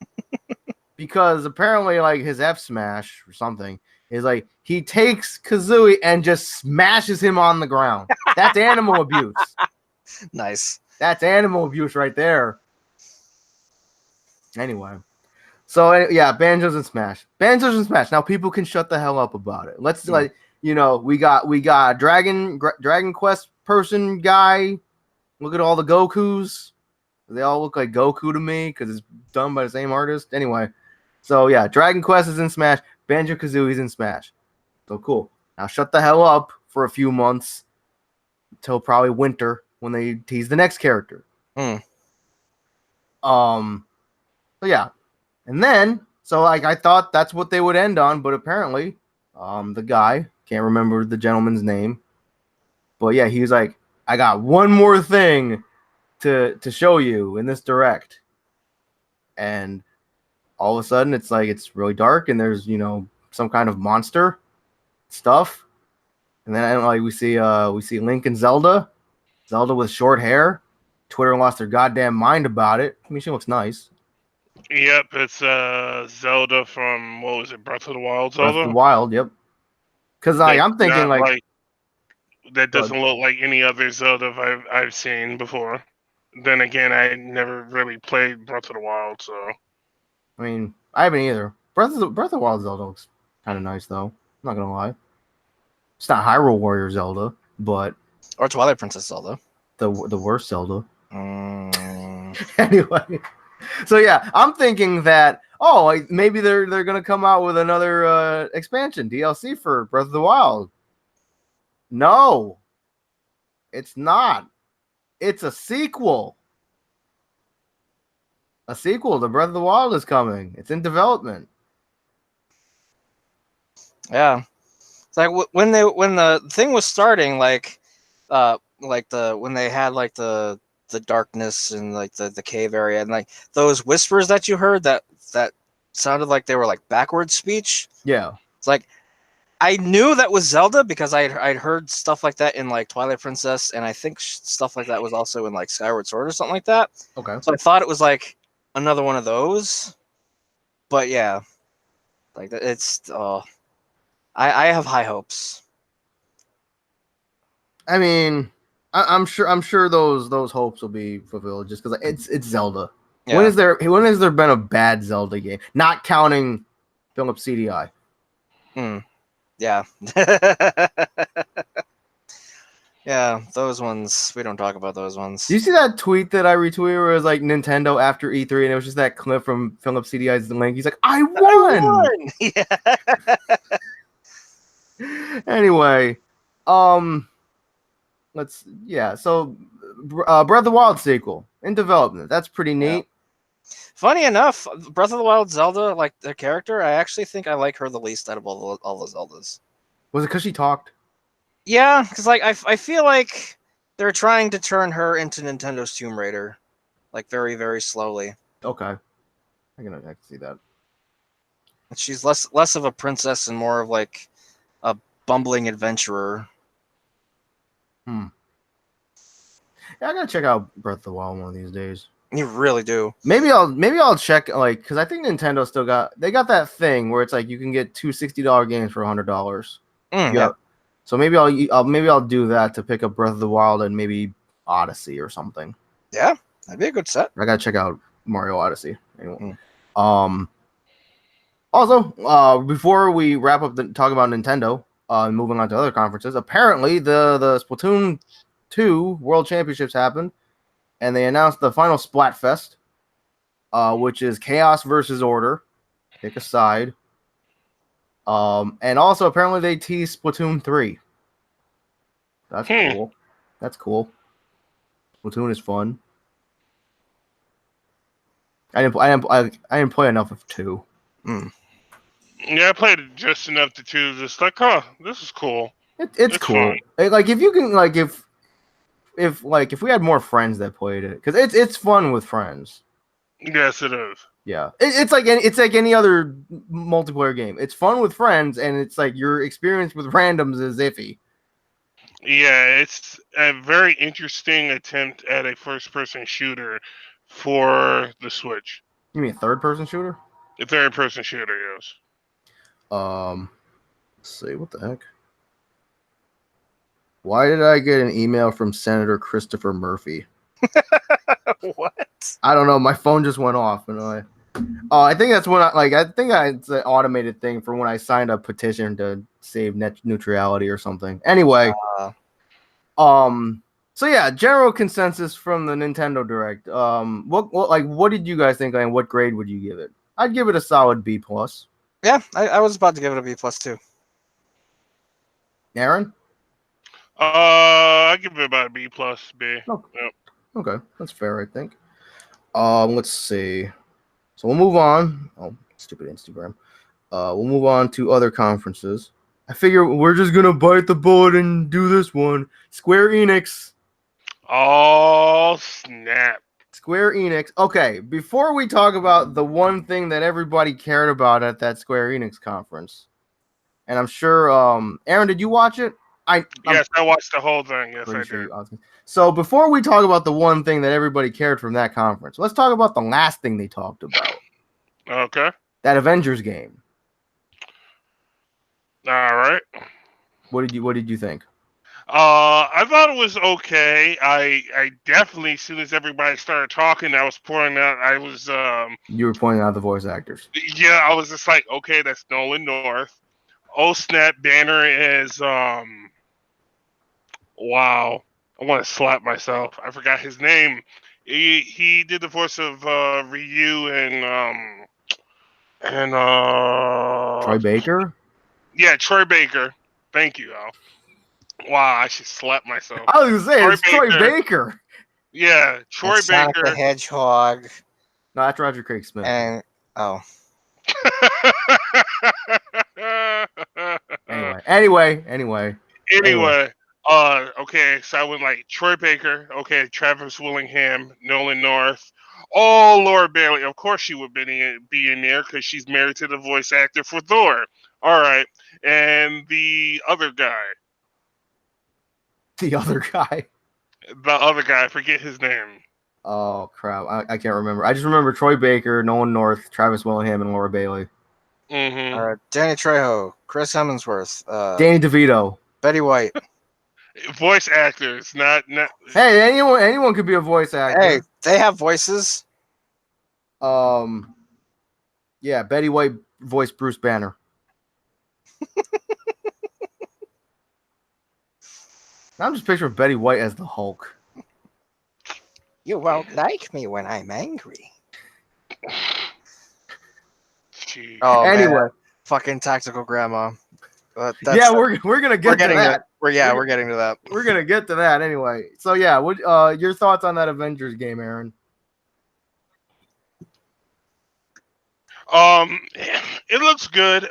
Because apparently, like, his F Smash or something, is like he takes Kazooie and just smashes him on the ground. That's animal abuse. Nice. That's animal abuse right there. Anyway, so yeah, Banjos and Smash. Banjos and Smash. Now people can shut the hell up about it. Let's like, you know, we got Dragon Quest person guy. Look at all the Gokus. They all look like Goku to me because it's done by the same artist. Anyway, so yeah, Dragon Quest is in Smash. Banjo-Kazooie's in Smash. So cool. Now shut the hell up for a few months until probably winter when they tease the next character. So yeah, and then so like I thought that's what they would end on, but apparently, the guy can't remember the gentleman's name, but yeah, he was like, I got one more thing to show you in this direct, and all of a sudden it's like it's really dark and there's, you know, some kind of monster stuff, and then I don't know, like we see Link and Zelda with short hair. Twitter lost their goddamn mind about it. I mean, she looks nice. Yep, it's Zelda from, what was it, Breath of the Wild Breath Zelda? of the Wild, yep. Because I'm thinking Not like that doesn't look like any other Zelda I've seen before. Then again, I never really played Breath of the Wild, so. I mean, I haven't either. Breath of the Wild Zelda looks kind of nice though. I'm not gonna lie. It's not Hyrule Warrior Zelda, but Or Twilight Princess Zelda. the worst Zelda. Mm. Anyway, so yeah, I'm thinking that like maybe they're gonna come out with another expansion DLC for Breath of the Wild. No, it's not. It's a sequel. A sequel to Breath of the Wild is coming. It's in development. Yeah, it's like when the thing was starting, like when they had like the darkness and like the cave area and like those whispers that you heard that sounded like they were like backwards speech. Yeah, it's like I knew that was Zelda because I'd heard stuff like that in like Twilight Princess, and I think stuff like that was also in like Skyward Sword or something like that. Okay. So I thought it was like another one of those, but yeah, like it's I have high hopes. I mean, I'm sure those hopes will be fulfilled just because it's Zelda. Yeah. When has there been a bad Zelda game? Not counting Philip CDI. Yeah. Yeah, those ones, we don't talk about those ones. Do you see that tweet that I retweeted where it was like Nintendo after E3 and it was just that clip from Philip CDI's Link? He's like, I won! Yeah. Anyway, so Breath of the Wild sequel in development. That's pretty neat. Yeah. Funny enough, Breath of the Wild Zelda, like the character, I actually think I like her the least out of all the Zeldas. Was it because she talked? Yeah, because like I feel like they're trying to turn her into Nintendo's Tomb Raider, like very, very slowly. Okay, I can see that. She's less of a princess and more of like a bumbling adventurer. Yeah, I gotta check out Breath of the Wild one of these days. You really do. Maybe I'll check, like, because I think Nintendo still got that thing where it's like you can get two $60 games for $100. Yeah. So maybe I'll do that to pick up Breath of the Wild and maybe Odyssey or something. Yeah, that'd be a good set. I gotta check out Mario Odyssey. Anyway. Also, before we wrap up talk about Nintendo, moving on to other conferences, apparently the Splatoon 2 World Championships happened, and they announced the final Splatfest, which is Chaos versus Order. Pick a side. And also apparently they teased Splatoon 3. That's cool. That's cool. Splatoon is fun. I didn't play enough of 2. Yeah, I played it just enough to choose. Just like, this is cool. It's cool. Like if you can, like if we had more friends that played it, because it's fun with friends. Yes, it is. Yeah, it's like any other multiplayer game. It's fun with friends, and it's like your experience with randoms is iffy. Yeah, it's a very interesting attempt at a first-person shooter for the Switch. You mean a third-person shooter? A third-person shooter, yes. Let's see, what the heck? Why did I get an email from Senator Christopher Murphy? What? I don't know. My phone just went off, and I think that's when it's an automated thing for when I signed a petition to save net neutrality or something. Anyway, so yeah, general consensus from the Nintendo Direct. What did you guys think, and what grade would you give it? I'd give it a solid B plus. Yeah, I was about to give it a B plus too. Aaron? I give it about a B plus B. Okay. Yep. Okay, that's fair, I think. Let's see. So we'll move on. Oh, stupid Instagram. We'll move on to other conferences. I figure we're just gonna bite the bullet and do this one. Square Enix. Oh snap! Square Enix. Okay, before we talk about the one thing that everybody cared about at that Square Enix conference, and I'm sure, Aaron, did you watch it? Yes, I watched the whole thing. Yes, I Pretty sure did. So before we talk about the one thing that everybody cared from that conference, let's talk about the last thing they talked about. Okay. That Avengers game. All right. What did you think? I thought it was okay. I definitely, as soon as everybody started talking, I was pointing out. You were pointing out the voice actors. Yeah, I was just like, okay, that's Nolan North. Oh snap! Banner is wow. I want to slap myself. I forgot his name. He did the voice of Ryu and Troy Baker? Yeah, Troy Baker. Thank you, Al. Wow, I should slap myself. I was gonna say Troy it's Troy Baker. Yeah, Troy And Sonic Baker. the Hedgehog. No, that's Roger Craig Smith. And Anyway. Anyway, okay, so I went like Troy Baker, okay, Travis Willingham, Nolan North. Oh, Laura Bailey. Of course she would be in there because she's married to the voice actor for Thor. All right, and the other guy. The other guy. I forget his name. Oh crap! I can't remember. I just remember Troy Baker, Nolan North, Travis Willingham, and Laura Bailey. Mm-hmm. Danny Trejo, Chris Hemsworth, Danny DeVito, Betty White. Voice actors, not. Hey, anyone could be a voice actor. Hey, they have voices. Yeah, Betty White voiced Bruce Banner. I'm just picturing Betty White as the Hulk. You won't like me when I'm angry. Jeez. Oh, Anyway, man. Fucking Tactical Grandma. yeah, we're gonna get to that. We're getting to that. We're gonna get to that anyway. So yeah, what your thoughts on that Avengers game, Aaron? It looks good.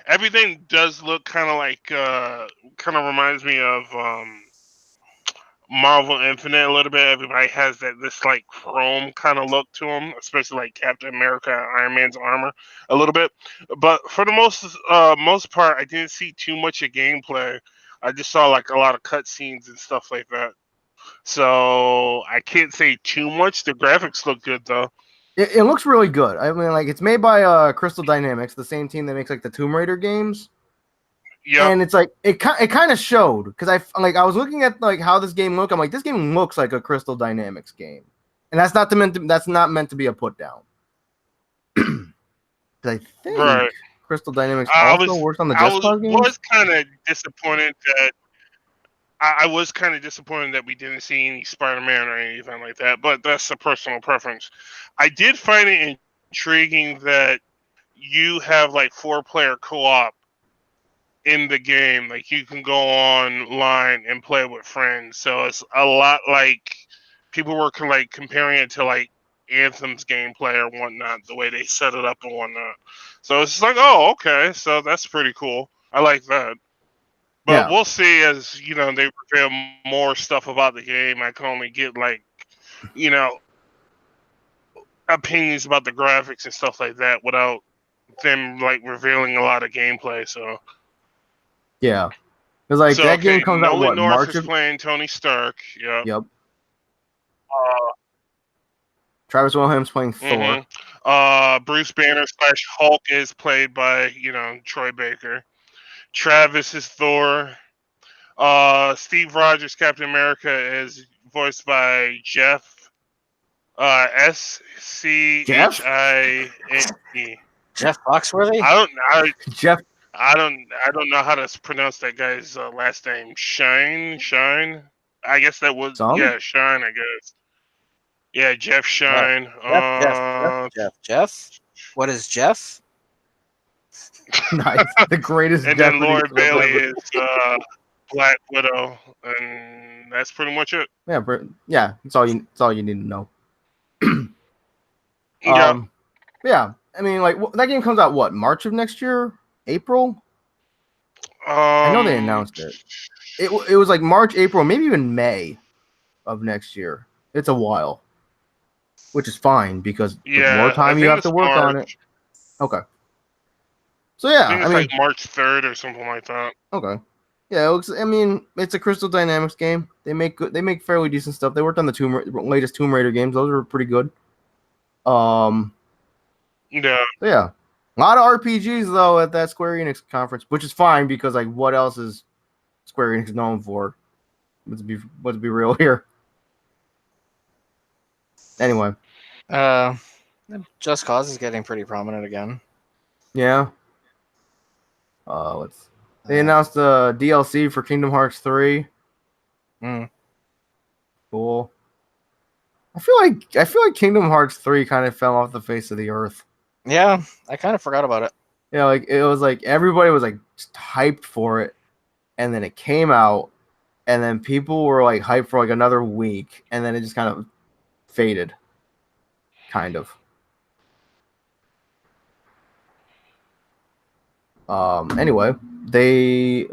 Everything does look kind of reminds me of Marvel Infinite a little bit. Everybody has this like chrome kind of look to them, especially like Captain America, Iron Man's armor, a little bit. But for the most part, I didn't see too much of gameplay. I just saw like a lot of cutscenes and stuff like that. So I can't say too much. The graphics look good though. It looks really good. I mean, like it's made by Crystal Dynamics, the same team that makes like the Tomb Raider games. Yeah, and it's like it kind of showed because I was looking at like how this game looked. I'm like, this game looks like a Crystal Dynamics game, and that's not meant to be a put down. I think right. Crystal Dynamics also works on the Just Cause games. I was kind of disappointed that we didn't see any Spider-Man or anything like that, but that's a personal preference. I did find it intriguing that you have like 4-player co-op in the game. Like you can go online and play with friends. So it's a lot like people were like comparing it to like Anthem's gameplay or whatnot, the way they set it up and whatnot. So it's just like, oh, okay, so that's pretty cool. I like that. But we'll see as, they reveal more stuff about the game. I can only get, like, opinions about the graphics and stuff like that without them, like, revealing a lot of gameplay, so. Yeah. Because, like, that game comes out, what, North March? Is playing Tony Stark, yeah. Yep. Travis Williams playing Thor. Bruce Banner / Hulk is played by Troy Baker. Travis is Thor. Steve Rogers Captain America is voiced by Jeff. SCHINE. Jeff Foxworthy. Jeff. I don't know how to pronounce that guy's last name. Shine. I guess that was Some? Shine. I guess. Yeah, Jeff Shine. Jeff. What is Jeff? Nice. The greatest. And then Jeopardy Lauren clip Bailey ever. is Black Widow, and that's pretty much it. Yeah. That's all you need to know. Yeah. Yeah. I mean, like that game comes out what, March of next year? April? I know they announced it. It was like March, April, maybe even May of next year. It's a while, which is fine because the more time you have to work on it. Okay. So yeah, I think it's like March 3rd or something like that. Okay. Yeah, it looks. I mean, it's a Crystal Dynamics game. They make fairly decent stuff. They worked on the latest Tomb Raider games. Those were pretty good. Yeah. So yeah, a lot of RPGs though at that Square Enix conference, which is fine because like, what else is Square Enix known for? Let's be real here. Anyway, Just Cause is getting pretty prominent again. yeah. They announced the DLC for Kingdom Hearts 3. Cool. I feel like Kingdom Hearts 3 kind of fell off the face of the earth. Yeah, I kind of forgot about it. Yeah, like it was like everybody was like just hyped for it, and then it came out, and then people were like hyped for like another week, and then it just kind of faded. Kind of. Anyway, they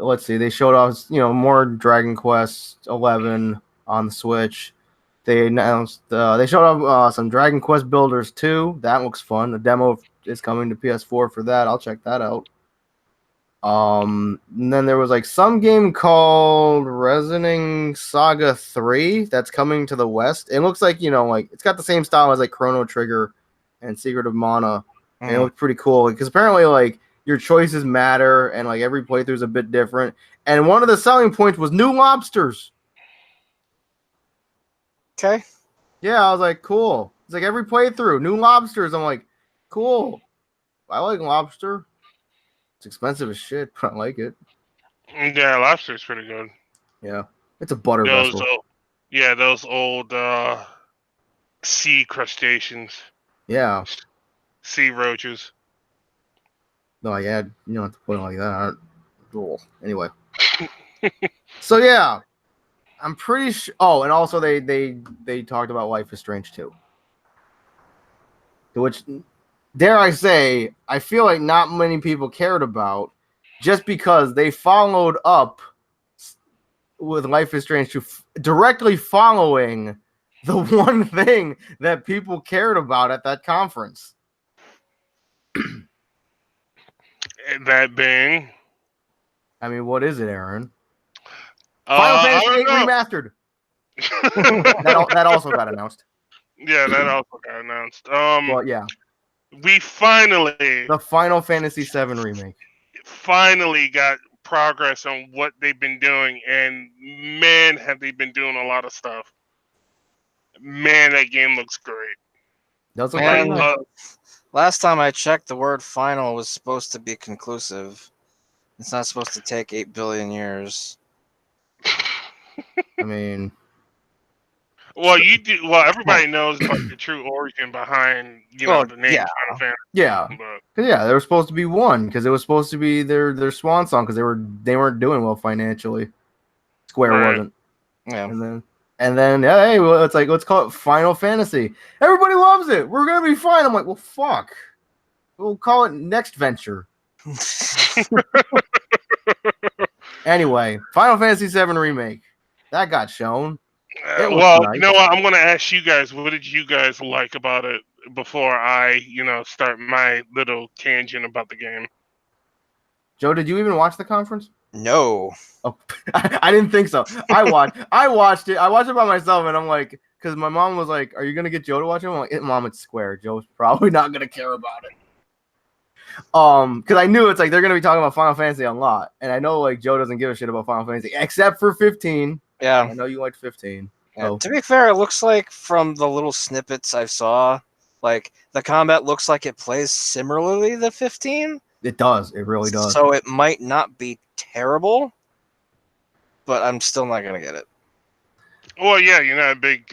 showed off, more Dragon Quest 11 on the Switch. They announced they showed off some Dragon Quest Builders 2. That looks fun. The demo is coming to PS4 for that. I'll check that out. And then there was like some game called Resoning Saga 3 that's coming to the West. It looks like, like it's got the same style as like Chrono Trigger and Secret of Mana. And it looks pretty cool because apparently like your choices matter and like every playthrough is a bit different. And one of the selling points was new lobsters. Okay. Yeah, I was like, cool. It's like every playthrough, new lobsters. I'm like, cool. I like lobster. It's expensive as shit, but I like it. Yeah, lobster's pretty good. Yeah. It's a butter vessel. Those old sea crustaceans. Yeah. Sea roaches. No, yeah, you don't have to put it like that. Cool. Anyway. So yeah. I'm pretty sure. Oh, and also they talked about Life is Strange 2. Which, dare I say, I feel like not many people cared about just because they followed up with Life is Strange 2 directly following the one thing that people cared about at that conference. That being? I mean, what is it, Aaron? Final Fantasy VIII Remastered. that also got announced. Yeah, that also got announced. Well, yeah. We finally... The Final Fantasy VII Remake. Finally got progress on what they've been doing, and man, have they been doing a lot of stuff. Man, that game looks great. Does look like last time I checked, the word final was supposed to be conclusive. It's not supposed to take 8 billion years. I mean, well, everybody knows about the true origin behind the name Final Fantasy. Yeah, yeah, there was supposed to be one because it was supposed to be their swan song because they weren't doing well financially. Square wasn't. Yeah, and then yeah, hey, well, it's like let's call it Final Fantasy. Everybody loves it. We're gonna be fine. I'm like, well, fuck. We'll call it Next Venture. Anyway, Final Fantasy VII Remake. That got shown. Well, nice. You know what? I'm going to ask you guys, what did you guys like about it before I, start my little tangent about the game? Joe, did you even watch the conference? No. Oh, I didn't think so. I watched it. I watched it by myself, and I'm like, because my mom was like, "Are you gonna get Joe to watch it?" I'm like, "Mom, it's Square. Joe's probably not gonna care about it." Because I knew it's like they're gonna be talking about Final Fantasy a lot, and I know like Joe doesn't give a shit about Final Fantasy except for 15. Yeah. I know you liked 15. Yeah, So to be fair, it looks like from the little snippets I saw, like the combat looks like it plays similarly to 15. it does. It really does. So it might not be terrible, but I'm still not gonna get it. Well, yeah, you're not a big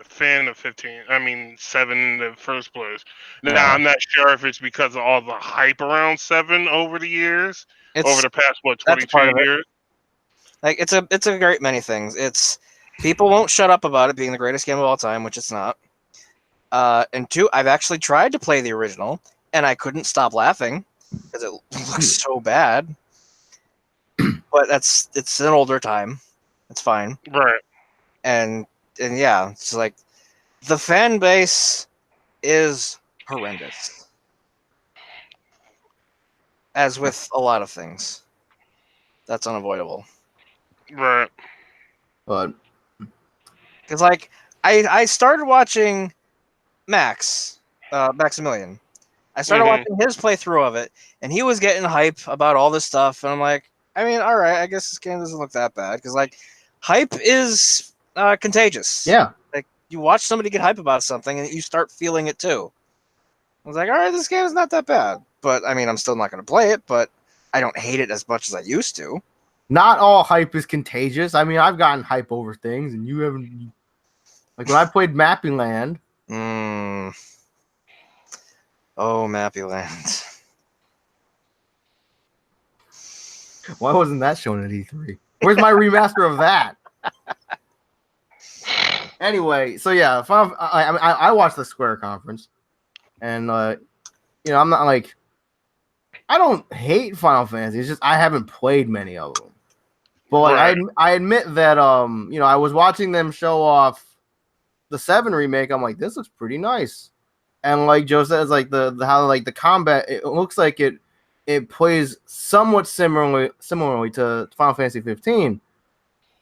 fan of 15. I mean, 7 in the first place. Now, Yeah. I'm not sure if it's because of all the hype around 7 over the years, over It's the past, what, that's 22 part of it. years? Like it's a great many things. It's people won't shut up about it being the greatest game of all time, which it's not. And 2, I've actually tried to play the original, and I couldn't stop laughing because it looks so bad. But it's an older time. It's fine. Right. And yeah, it's like the fan base is horrendous, as with a lot of things. That's unavoidable. Right. But Because like I started watching Maximilian. I started watching his playthrough of it, and he was getting hype about all this stuff, and I'm like, I mean, all right, I guess this game doesn't look that bad because like hype is contagious. yeah, Like you watch somebody get hype about something, and you start feeling it too. I was like, all right, this game is not that bad, but I mean, I'm still not going to play it, but I don't hate it as much as I used to. not all hype is contagious. I mean, I've gotten hype over things, and you haven't. Like when I played Mapping Land. Oh, Mappy Land. Why wasn't that shown at E3? Where's my remaster of that? Anyway, so yeah, I watched the Square conference, and you know, I'm not like I don't hate Final Fantasy. It's just I haven't played many of them. But like, Right. I admit that you know, I was watching them show off the 7 remake. I'm like, this looks pretty nice. And like Joe says, like the how like the combat, it looks like it plays somewhat similarly to Final Fantasy 15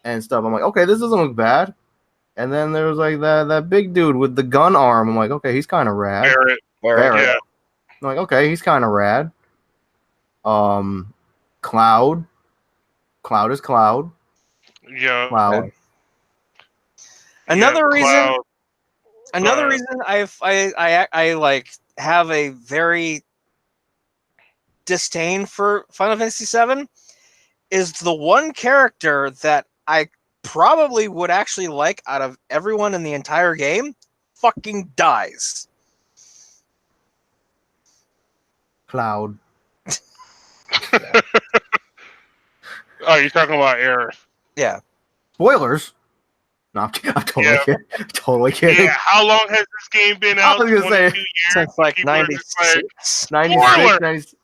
and stuff. I'm like, okay, this doesn't look bad. And then there was like that big dude with the gun arm. I'm like, okay, he's kind of rad. Barrett. Yeah. I'm like, okay, he's kind of rad. Cloud is Cloud. Yeah. Cloud. Another reason. Cloud. Another reason I like have a very disdain for Final Fantasy VII is the one character that I probably would actually like out of everyone in the entire game fucking dies. Cloud. Oh, you're talking about Aerith. Yeah. Spoilers. No, I'm totally Yeah. kidding. Totally kidding. Yeah, how long has this game been I out? was gonna say, 22 years. Since like People are just like, 96. 96, Spoiler! 96.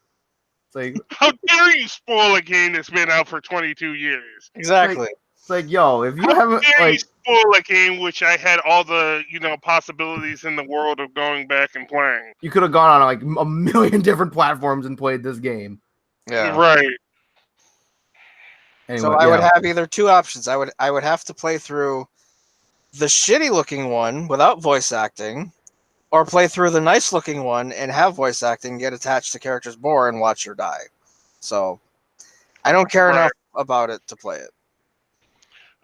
It's like how dare you spoil a game that's been out for 22 years? Exactly. it's like, yo, if you How haven't dare you like spoil a game which I had all the possibilities in the world of going back and playing? you could have gone on like a million different platforms and played this game. Yeah. Right. Anyway, So I would have either two options. I would have to play through the shitty looking one without voice acting, or play through the nice looking one and have voice acting, get attached to characters more, and watch her die. So I don't care enough about it to play it.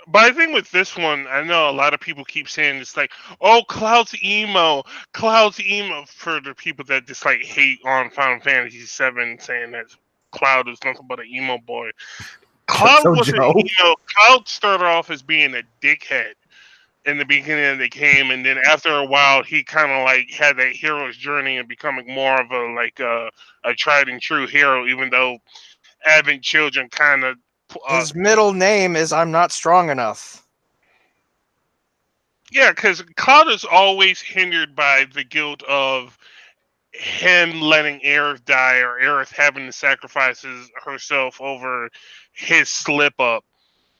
But I think with this one, I know a lot of people keep saying it's like, oh, Cloud's emo for the people that just like hate on Final Fantasy VII, saying that Cloud is nothing but an emo boy. Cloud So wasn't Joe? emo. Cloud started off as being a dickhead in the beginning of the game, and then after a while, he kind of like had that hero's journey and becoming more of a tried and true hero, even though Advent Children kind of. His middle name is I'm Not Strong Enough. Yeah, because Cloud is always hindered by the guilt of him letting Aerith die, or Aerith having to sacrifice herself over his slip up,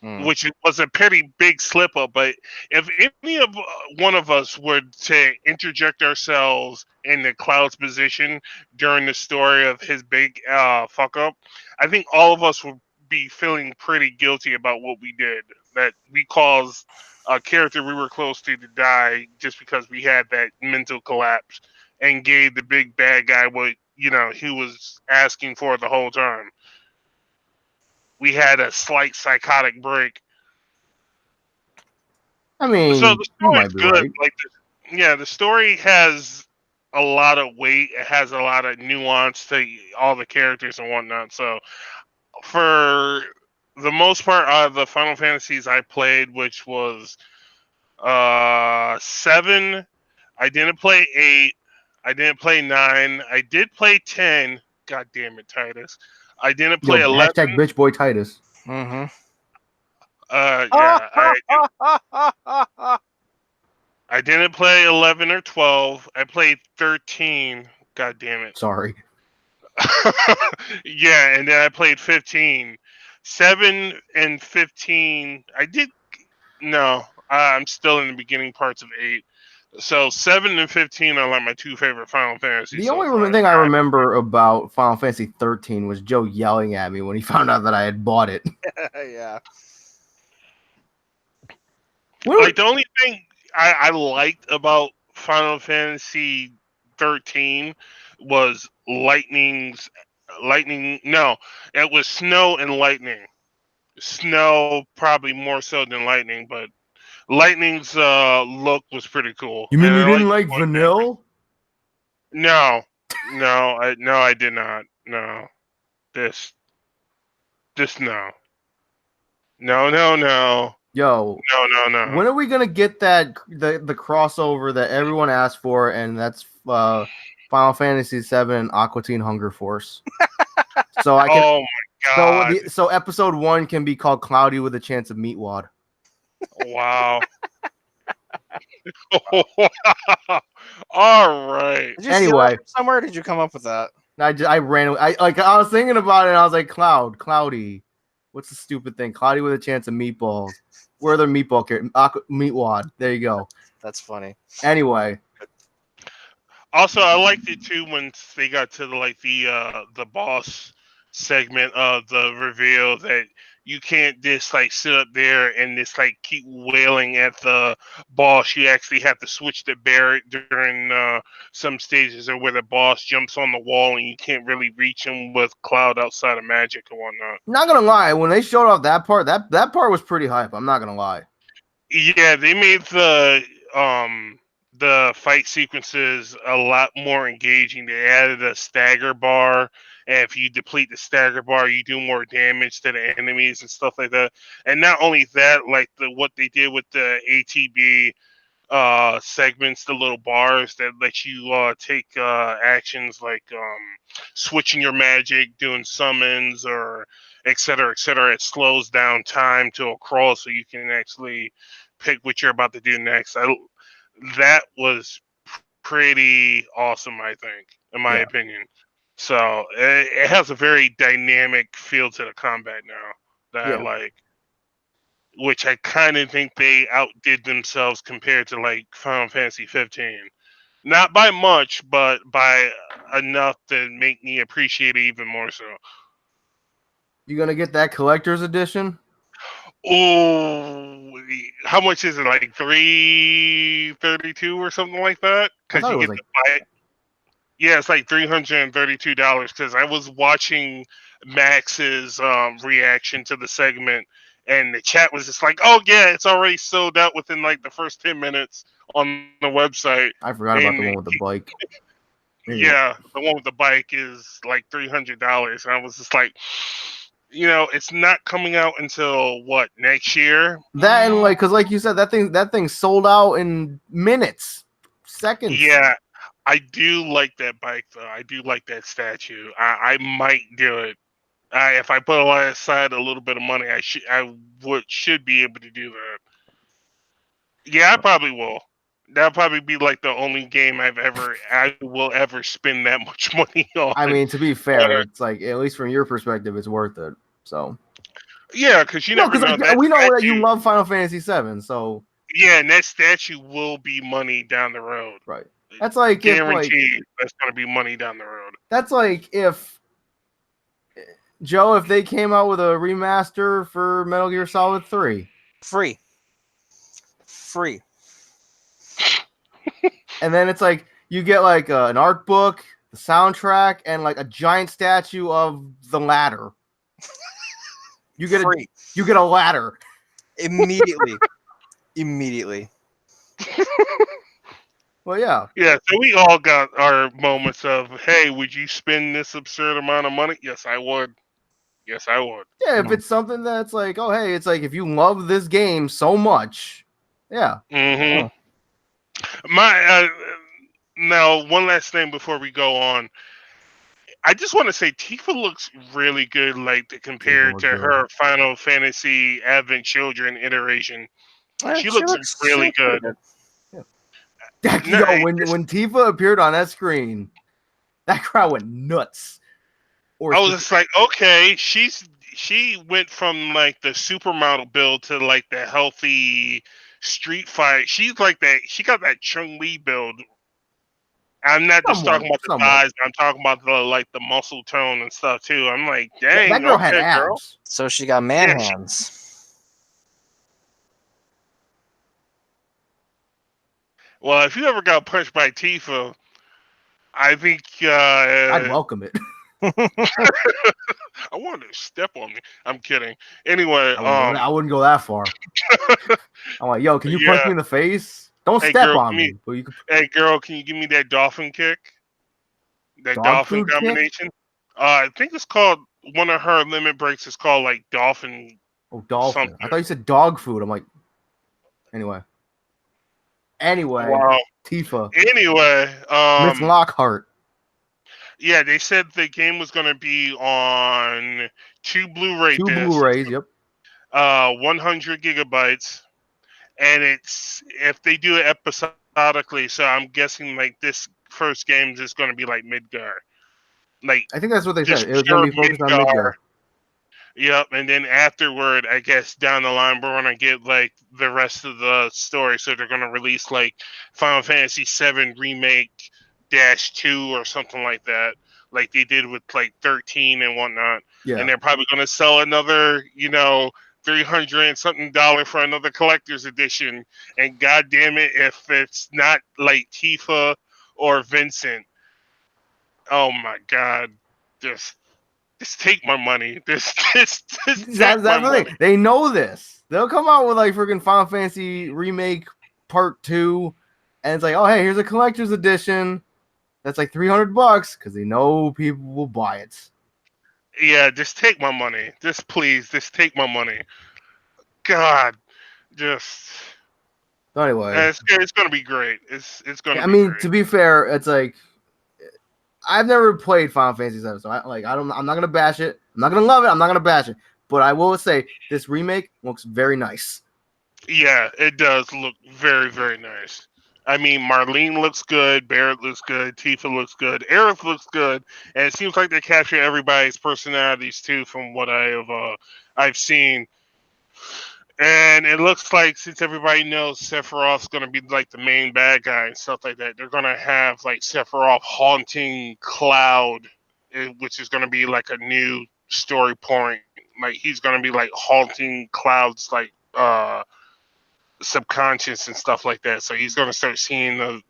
which was a pretty big slip up. But if any of one of us were to interject ourselves into Cloud's position during the story of his big fuck up, I think all of us would be feeling pretty guilty about what we did. that we caused a character we were close to die just because we had that mental collapse and gave the big bad guy what he was asking for the whole time. We had a slight psychotic break. I mean, So the you might story's be good. right. Like, the story has a lot of weight. It has a lot of nuance to all the characters and whatnot. So for the most part, out of the Final Fantasies I played, which was 7, I didn't play 8. I didn't play 9. I did play 10. God damn it, Titus. I didn't Yo, play 11. hashtag bitch boy Titus. Mm-hmm. Yeah, I didn't play 11 or 12. I played 13. God damn it. Sorry. Yeah, and then I played 15. 7 and 15. No, I'm still in the beginning parts of 8. So 7 and 15 are like my two favorite Final Fantasies. The only thing I remember about Final Fantasy 13 was Joe yelling at me when he found out that I had bought it. Yeah. Like, the only thing I liked about Final Fantasy 13 was lightning. No, it was snow and lightning. Snow probably more so than lightning, but lightning's look was pretty cool. You mean And you I didn't liked like Vanilla? No, I did not. No, this no, no. Yo, No. when are we gonna get that the crossover that everyone asked for, and that's Final Fantasy VII and Aqua Teen Hunger Force? So I can. Oh my god! So episode 1 can be called Cloudy with a Chance of Meatwad. Wow. All right. Did you steal Anyway. that from somewhere? Or did you come up with that? I was thinking about it, and I was like, Cloudy. What's the stupid thing? Cloudy with a Chance of Meatballs. Where are their Meatwad. There you go. That's funny. Anyway. Also, I liked it too when they got to the boss segment of the reveal that you can't just sit up there and just keep wailing at the boss. You actually have to switch to Barret during some stages, or where the boss jumps on the wall and you can't really reach him with Cloud outside of magic and whatnot. Not gonna lie, when they showed off that part, that part was pretty hype. I'm not gonna lie. Yeah, they made the fight sequences a lot more engaging. They added a stagger bar, and if you deplete the stagger bar, you do more damage to the enemies and stuff like that. And not only that, what they did with the ATB segments, the little bars that let you take actions like switching your magic, doing summons, or et cetera, et cetera. It slows down time to a crawl so you can actually pick what you're about to do next. That was pretty awesome, I think, in my opinion. So it has a very dynamic feel to the combat now that I like, which I kind of think they outdid themselves compared to Final Fantasy 15. Not by much, but by enough to make me appreciate it even more so. You gonna get that collector's edition? Oh, how much is it? Like $332 or something like that? Because you get to buy it. Yeah, it's like $332. Because I was watching Max's reaction to the segment, and the chat was just like, "Oh yeah, it's already sold out within the first 10 minutes on the website." I forgot about the one with the bike. Yeah, the one with the bike is like $300, and I was just like, it's not coming out until next year. That and because like you said, that thing sold out in minutes, seconds. Yeah, I do like that bike though. I do like that statue. I might do it. If I put aside a little bit of money, I should be able to do that. Yeah, I probably will. That'll probably be the only game I will ever spend that much money on. I mean, to be fair, it's at least from your perspective, it's worth it. So yeah, because never know. We know that you love Final Fantasy VII, so yeah, and that statue will be money down the road. Right. That's like guaranteed. That's going to be money down the road. That's like if Joe, if they came out with a remaster for Metal Gear Solid 3, Free. And then it's like you get like an art book, the soundtrack, and like a giant statue of the ladder. You get Free. you get a ladder. Immediately. Well, yeah. Yeah, so we all got our moments of, hey, would you spend this absurd amount of money? Yes, I would. Yes, I would. Yeah, if it's something that's like, oh, hey, it's like if you love this game so much, yeah. Mm-hmm. Now, one last thing before we go on. I just want to say Tifa looks really good, like to compare Tifa to look her Final Fantasy Advent Children iteration. She looks really good. Yo, when Tifa appeared on that screen, that crowd went nuts. I was just like, okay, she went from like the supermodel build to like the healthy street fight. She's like that. She got that Chun-Li build. I'm not just talking about the thighs, but I'm talking about the muscle tone and stuff too. I'm like, dang, that girl had abs. So she got man hands. Well, if you ever got punched by Tifa, I think I'd welcome it. I wanted to step on me. I'm kidding. Anyway, I wouldn't go that far. I'm like, yo, can you punch me in the face? Don't step on me. Hey, girl, can you give me that dolphin kick? That dolphin combination? I think it's called, one of her limit breaks is called like dolphin. Oh, dolphin. Something. I thought you said dog food. I'm like, anyway, wow. Tifa. Anyway, Miss Lockhart. Yeah, they said the game was going to be on 2 Blu-ray discs. 2 Blu-rays, yep. 100 gigabytes. And it's, if they do it episodically, so I'm guessing like this first game is going to be like Midgar. Like, I think that's what they said. It was going to be focused on Midgar. Yep, and then afterward, I guess down the line, we're going to get like the rest of the story. So they're going to release like Final Fantasy VII Remake -2 or something like that, like they did with like 13 and whatnot. Yeah. And they're probably going to sell another, $300 and something for another collector's edition. And god damn it, if it's not like Tifa or Vincent, oh my god, just take my money. That's the thing. They know this. They'll come out with like freaking Final Fantasy Remake Part 2, and it's like, oh hey, here's a collector's edition. That's like $300 because they know people will buy it. Yeah, just take my money. Just please, just take my money. God, just. Anyway, it's gonna be great. It's gonna. I mean, to be fair, it's like I've never played Final Fantasy VII, so I'm not gonna bash it. I'm not gonna love it. I'm not gonna bash it. But I will say this remake looks very nice. Yeah, it does look very, very nice. I mean, Marlene looks good, Barrett looks good, Tifa looks good, Aerith looks good, and it seems like they capture everybody's personalities too, from what I've seen. And it looks like, since everybody knows Sephiroth's gonna be like the main bad guy and stuff like that, they're gonna have like Sephiroth haunting Cloud, which is gonna be like a new story point. Like he's gonna be like haunting Cloud's like subconscious and stuff like that. So he's gonna start seeing the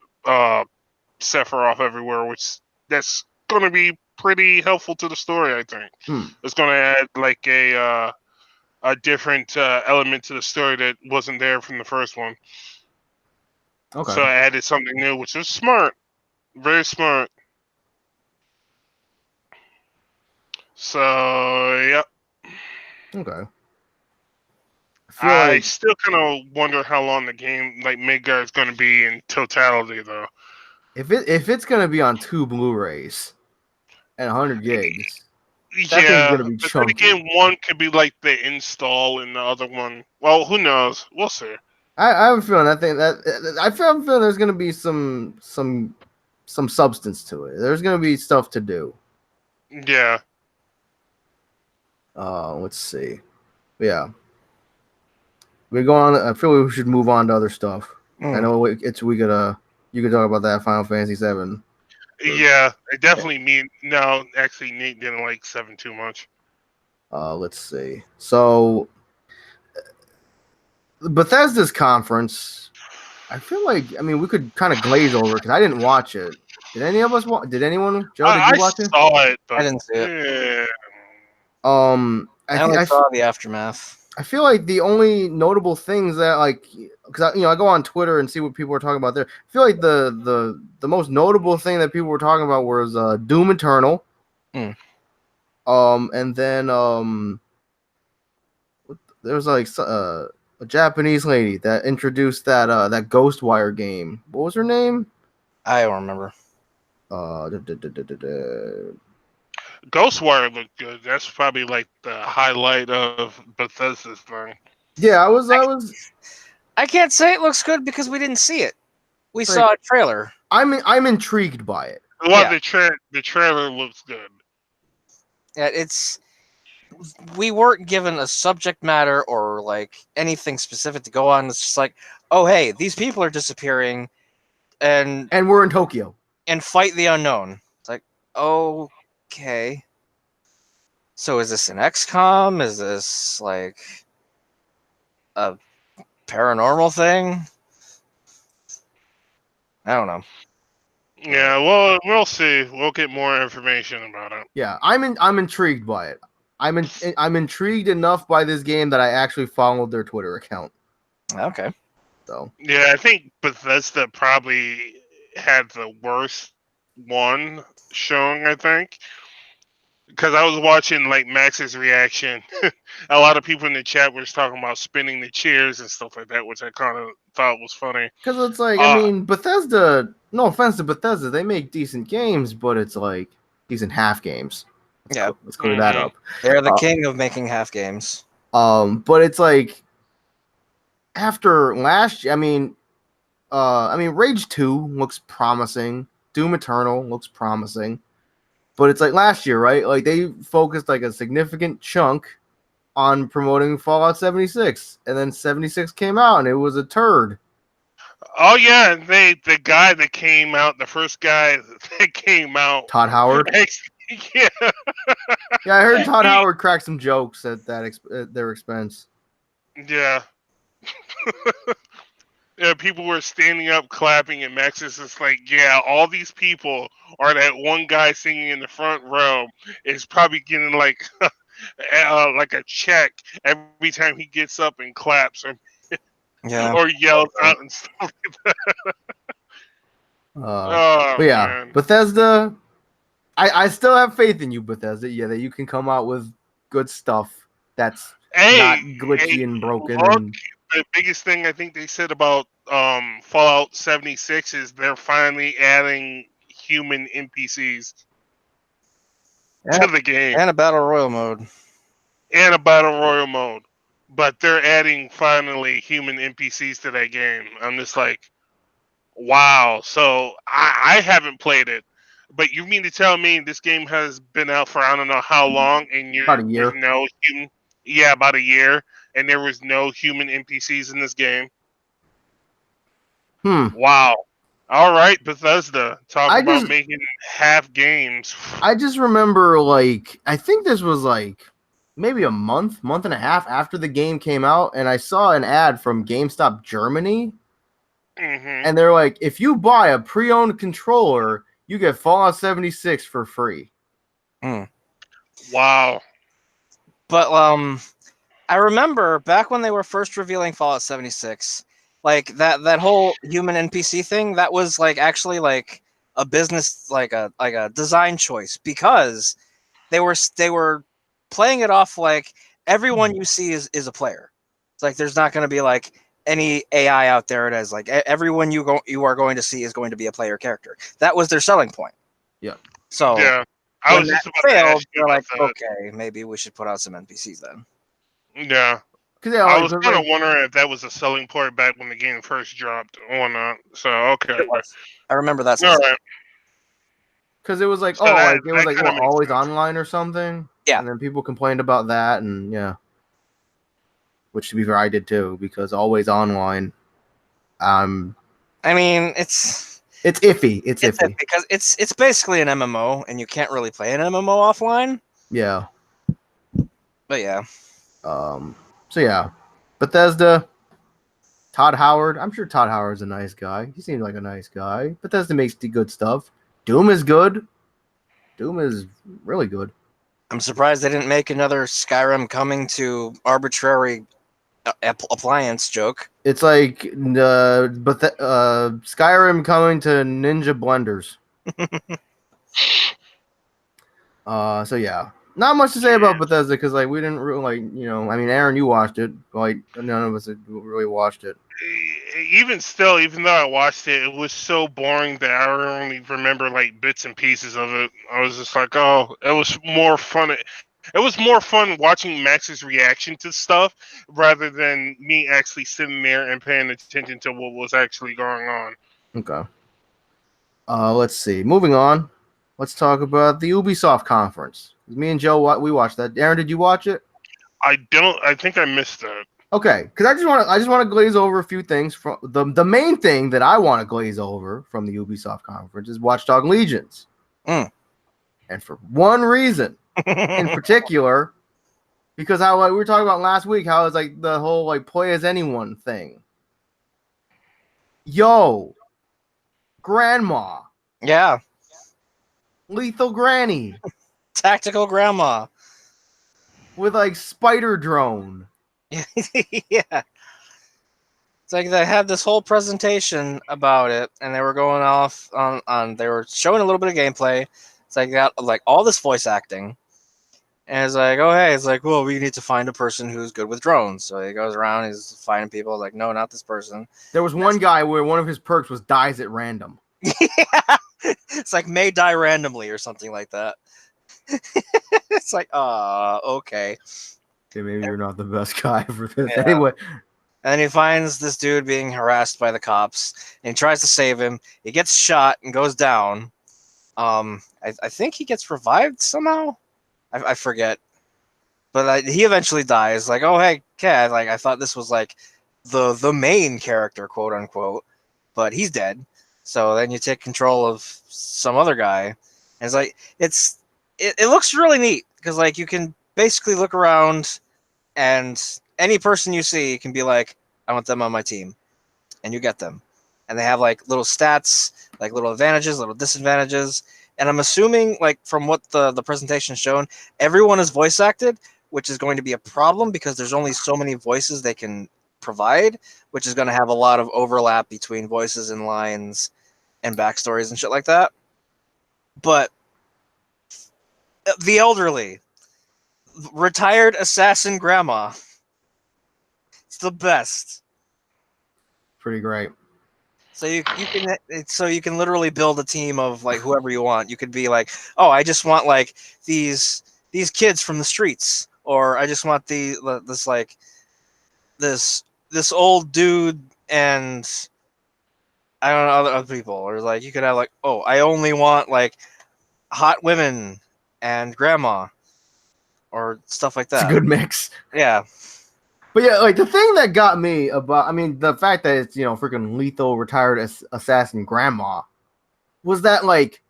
Sephiroth everywhere, which that's gonna be pretty helpful to the story. I think it's gonna add like a different element to the story that wasn't there from the first one. Okay. So I added something new, which is smart, very smart. So yeah. Okay. I still kind of wonder how long the game, like Midgar, is going to be in totality, though. If it's going to be on 2 Blu-rays and 100 gigs, yeah, gonna be but game one could be like the install, and the other one, well, who knows? We'll see. I have a feeling I feel there's going to be some substance to it. There's going to be stuff to do. Yeah. Let's see. Yeah. We're going on. I feel we should move on to other stuff. I know you could talk about that Final Fantasy VII. Yeah, it definitely mean no. Actually, Nate didn't like 7 too much. Let's see. So Bethesda's conference, I feel like, I mean, we could kind of glaze over because I didn't watch it. Did any of us watch? Did anyone? Joe, did I you watch it? saw it, I but didn't see it. yeah. I only saw the aftermath. I feel like the only notable things that, like, because I go on Twitter and see what people are talking about there. I feel like the most notable thing that people were talking about was Doom Eternal. Hmm. And then there was like a Japanese lady that introduced that Ghostwire game. What was her name? I don't remember. Ghostwire looked good. That's probably like the highlight of Bethesda's thing. Yeah, I was. I can't say it looks good because we didn't see it. We Like- saw a trailer. I'm intrigued by it. Well, Yeah. the trailer looks good. Yeah, we weren't given a subject matter or like anything specific to go on. It's just like, oh hey, these people are disappearing, and And we're in Tokyo. fight the unknown. It's like, okay. So is this an XCOM? Is this like a paranormal thing? I don't know. Yeah, well, we'll see. We'll get more information about it. Yeah, I'm intrigued by it. I'm intrigued enough by this game that I actually followed their Twitter account. Okay. So Yeah, I think Bethesda probably had the worst one showing, I think. Because I was watching like Max's reaction. A lot of people in the chat were talking about spinning the chairs and stuff like that, which I kind of thought was funny. because it's like, I mean, Bethesda. No offense to Bethesda, they make decent games, but it's like decent half games. Yeah. Let's clear that Mhm. up. They're the king of making half games. But it's like after last, I mean, Rage 2 looks promising. Doom Eternal looks promising. But it's like last year, right? Like they focused like a significant chunk on promoting Fallout 76, and then 76 came out and it was a turd. Oh yeah, the guy that came out, the first guy that came out, Todd Howard. yeah, Yeah, I heard Todd Howard crack some jokes at their expense. yeah. Yeah, people were standing up, clapping, and Max is just like, "Yeah, all these people are that one guy singing in the front row is probably getting like, like a check every time he gets up and claps Yeah. or yells out and stuff like that." Oh, But yeah, man. Bethesda. I still have faith in you, Bethesda. Yeah, that you can come out with good stuff that's not glitchy and broken. look, And the biggest thing I think they said about Fallout 76 is they're finally adding human NPCs Yeah. to the game And a battle royal mode. and a battle royal mode. But they're adding finally human NPCs to that game. I'm just like, wow. So I haven't played it, but you mean to tell me this game has been out for I don't know how long, and About a year. there's no human? Yeah, about a year, and there was no human NPCs in this game. Wow. All right, Bethesda, talk about making half games. I just remember, like, I think this was like maybe a month and a half after the game came out, and I saw an ad from GameStop Germany, and they're like, if you buy a pre-owned controller, you get Fallout 76 for free. Wow. But I remember back when they were first revealing Fallout 76, like that whole human NPC thing, that was like actually like a business, like a design choice, because they were playing it off like everyone you see is a player. It's like there's not going to be like any AI out there. It is like everyone you are going to see is going to be a player character. That was their selling point. Yeah. So yeah, when that failed, they're like, okay, maybe we should put out some NPCs then. Yeah. Yeah, I was kind of wondering if that was a selling point back when the game first dropped or not. So okay, I remember that. All right. Because it was like, So it was like kinda makes always sense. online or something. Yeah. And then people complained about that, and yeah. Which, to be fair, I did too, because always online. I mean, it's iffy. It's iffy because it's basically an MMO, and you can't really play an MMO offline. Yeah. But yeah. So yeah, Bethesda, Todd Howard. I'm sure Todd Howard's a nice guy. He seems like a nice guy. Bethesda makes the good stuff. Doom is good. Doom is really good. I'm surprised they didn't make another Skyrim coming to arbitrary appliance joke. It's like Skyrim coming to Ninja Blenders. So yeah, not much to say about Bethesda because like we didn't really I mean, Aaron, you watched it, but like none of us had really watched it. Even still, even though I watched it, it was so boring that I only remember like bits and pieces of it. I was just like, oh, it was more fun. It was more fun watching Max's reaction to stuff rather than me actually sitting there and paying attention to what was actually going on. Okay. Let's see. Moving on. Let's talk about the Ubisoft conference. Me and Joe, we watched that. Aaron, did you watch it? I think I missed that. Okay, because I just want to glaze over a few things. From the main thing that I want to glaze over from the Ubisoft conference is Watch Dogs Legions, and for one reason in particular, because how we were talking about last week, how it's like the whole like play as anyone thing. Yo, grandma, Yeah, lethal granny tactical grandma. with like spider drone. Yeah. It's like they had this whole presentation about it, and they were going off on they were showing a little bit of gameplay. It's like got like all this voice acting, and it's like, oh hey, it's like, well, we need to find a person who's good with drones. So he goes around, he's finding people. Like, no, not this person. There was one guy where one of his perks was dies at random. Yeah, it's like may die randomly or something like that. It's like, okay. Okay, maybe you're not the best guy for this. Yeah. Anyway. And then he finds this dude being harassed by the cops, and he tries to save him. He gets shot and goes down. I think he gets revived somehow. I forget, but he eventually dies. Like, oh hey, Cat. Like I thought this was like the main character, quote unquote, but he's dead. So then you take control of some other guy, and it's like it looks really neat because like you can basically look around and any person you see can be like, I want them on my team, and you get them, and they have like little stats, like little advantages, little disadvantages, and I'm assuming like from what the presentation shown, everyone is voice acted, which is going to be a problem because there's only so many voices they can provide, which is going to have a lot of overlap between voices and lines and backstories and shit like that. But the elderly, retired assassin grandma, it's the best. Pretty great. So you can literally build a team of like whoever you want. You could be like, oh, I just want like these kids from the streets, or I just want this old dude and I don't know other people, or like you could have like, oh, I only want like hot women and grandma, or stuff like that. It's a good mix. Yeah. But yeah, like the thing that got me about, I mean, the fact that it's, freaking lethal retired assassin grandma was that like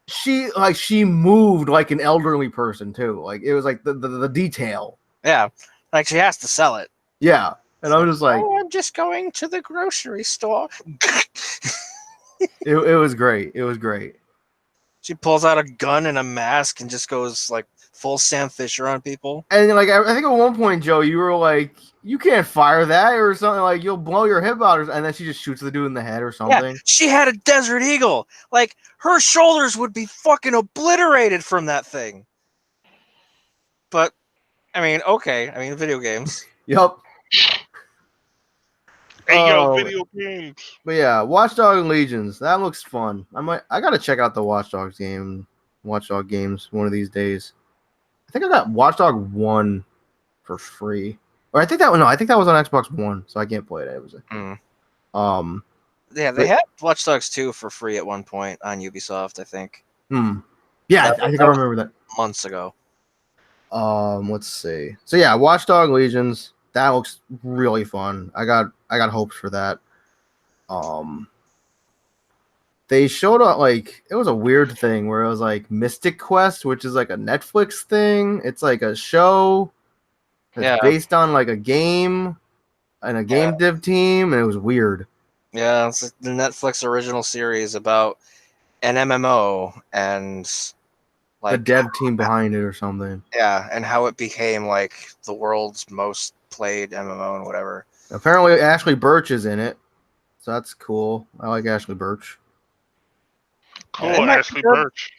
she moved like an elderly person too. Like it was like the detail. Yeah. Like she has to sell it. Yeah. And I was just like, oh, I'm just going to the grocery store. it was great. It was great. She pulls out a gun and a mask and just goes like full Sam Fisher on people. And like I think at one point, Joe, you were like, you can't fire that or something, like you'll blow your hip out, and then she just shoots the dude in the head or something. Yeah, she had a Desert Eagle. Like her shoulders would be fucking obliterated from that thing. But I mean, okay. I mean, video games. Yep. Hey, yo, video games. But yeah, Watch Dogs Legions. That looks fun. I gotta check out the Watch Dogs games one of these days. I think I got Watch Dogs 1 for free. Or I think that was on Xbox One, so I can't play it. It was Yeah, they had Watch Dogs 2 for free at one point on Ubisoft, I think. Yeah, I think I remember that. Months ago. Let's see. So yeah, Watch Dogs Legions. That looks really fun. I got hopes for that. They showed up like it was a weird thing where it was like Mystic Quest, which is like a Netflix thing. It's like a show that's based on like a game. and a game dev team, and it was weird. Yeah, it's the Netflix original series about an MMO and The dev team behind it or something. yeah, and how it became like the world's most played MMO and whatever. Apparently, Ashley Birch is in it, so that's cool. I like Ashley Birch. Cool, Yeah, it might be Ashley good. Birch.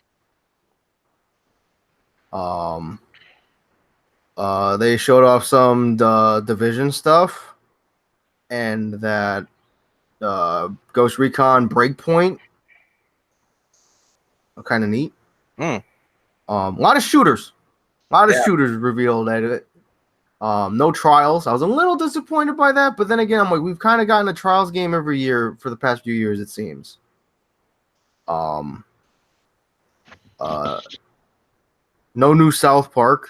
They showed off some Division stuff, and that Ghost Recon Breakpoint. Kind of neat. Hmm. A lot of shooters. Shooters revealed at it. No trials. I was a little disappointed by that, but then again, I'm like, we've kind of gotten a trials game every year for the past few years, it seems. No new South Park,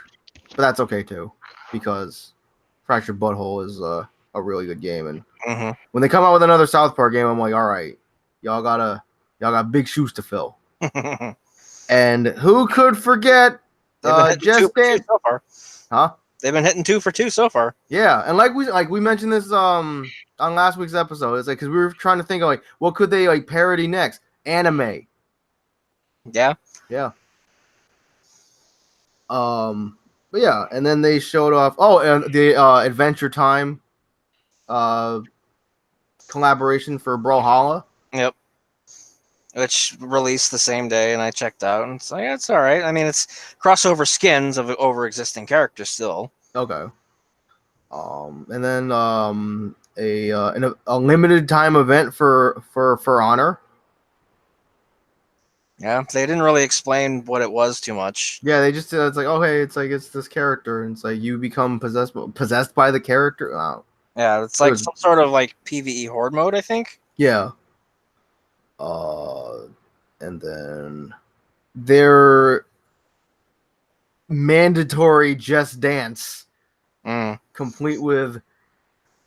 but that's okay too, because Fractured Butthole is a really good game, and when they come out with another South Park game, I'm like, all right, y'all got big shoes to fill. And who could forget Just Dance? So far. Huh? They've been hitting 2 for 2 so far. Yeah, and like we mentioned this on last week's episode, it's like because we were trying to think of like what could they like parody next? Anime. Yeah. But yeah, and then they showed off. Oh, and the Adventure Time collaboration for Brawlhalla. Yep. Which released the same day, and I checked out, and it's like, it's all right. I mean, it's crossover skins of over existing characters still. Okay. And then a limited time event for Honor. Yeah, they didn't really explain what it was too much. Yeah, they just it's like, oh hey, it's this character, and it's like you become possessed by the character. Oh. Yeah, it's like some sort of like PvE horde mode, I think. Yeah. And then their mandatory Just Dance, complete with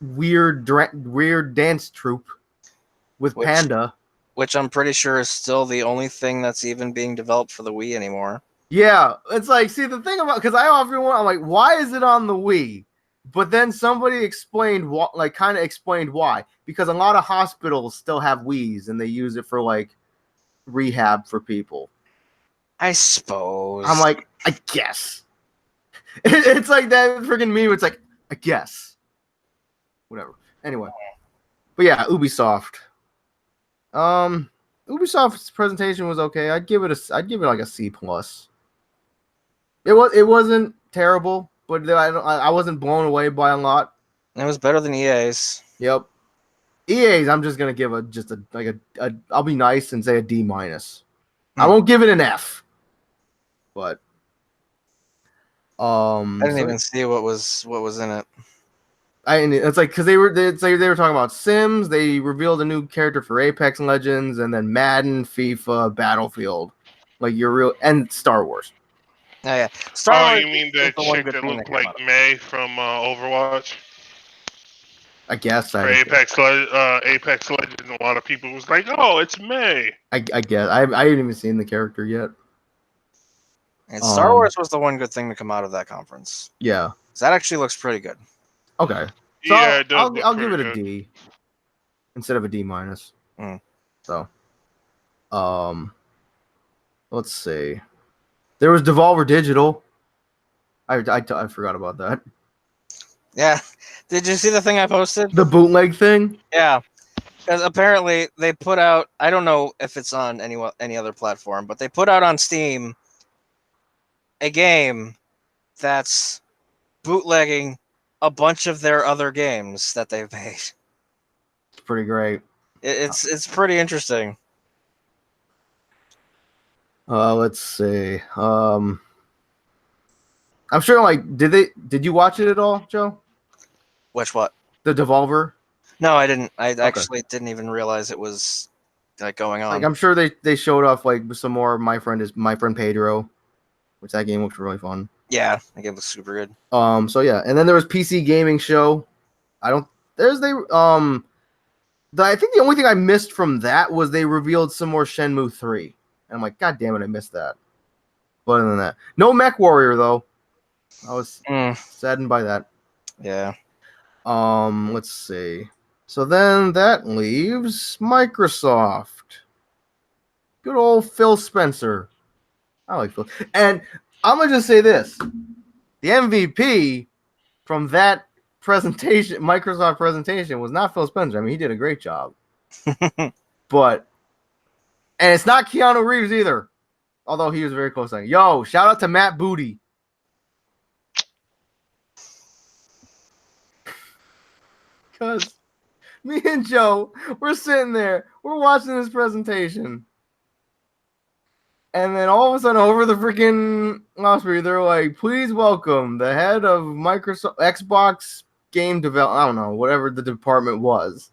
weird dance troupe with Panda, which I'm pretty sure is still the only thing that's even being developed for the Wii anymore. Yeah, it's like, see, the thing about, because I often want, I'm like, why is it on the Wii? But then somebody explained what, like, kind of explained why. Because a lot of hospitals still have Wiis and they use it for like rehab for people. I suppose. I'm like, I guess. It's like that freaking meme. It's like, I guess. Whatever. Anyway, but yeah, Ubisoft. Ubisoft's presentation was okay. I'd give it like a C plus. It wasn't terrible, but I wasn't blown away by a lot. It was better than EA's. Yep. EA's, I'm just gonna give I'll be nice and say a D minus. I won't give it an F. But I didn't even see what was in it. It's like because they were talking about Sims. They revealed a new character for Apex Legends, and then Madden, FIFA, Battlefield, like and Star Wars. Oh yeah, Star Wars. You mean that chick that looked like May from Overwatch? I guess Apex Legends. A lot of people was like, "Oh, it's May." I guess I haven't even seen the character yet. And Star Wars was the one good thing to come out of that conference. Yeah, that actually looks pretty good. Okay, so yeah, I'll give it a D instead of a D minus. So, let's see. There was Devolver Digital. I forgot about that. Yeah. Did you see the thing I posted? The bootleg thing? Yeah. Because apparently they put out, I don't know if it's on any other platform, but they put out on Steam a game that's bootlegging a bunch of their other games that they've made. It's pretty great. It's pretty interesting. Let's see. I'm sure, like, did you watch it at all, Joe? Which what? The Devolver? No, I didn't. I actually didn't even realize it was like going on. Like, I'm sure they showed off like some more My Friend Pedro, which that game looked really fun. Yeah, that game looks super good. So yeah, and then there was PC Gaming Show. I think the only thing I missed from that was they revealed some more Shenmue 3. And I'm like, God damn it, I missed that. But other than that, no Mech Warrior though. I was saddened by that. Yeah. Let's see. So then that leaves Microsoft. Good old Phil Spencer. I like Phil. And I'm gonna just say this: the MVP from that presentation, Microsoft presentation, was not Phil Spencer. I mean, he did a great job. But and it's not Keanu Reeves either, although he was very close. Yo, shout out to Matt Booty. Because me and Joe, we're sitting there, we're watching this presentation. And then all of a sudden, over the freaking loudspeaker, they're like, please welcome the head of Microsoft Xbox game development. I don't know, whatever the department was.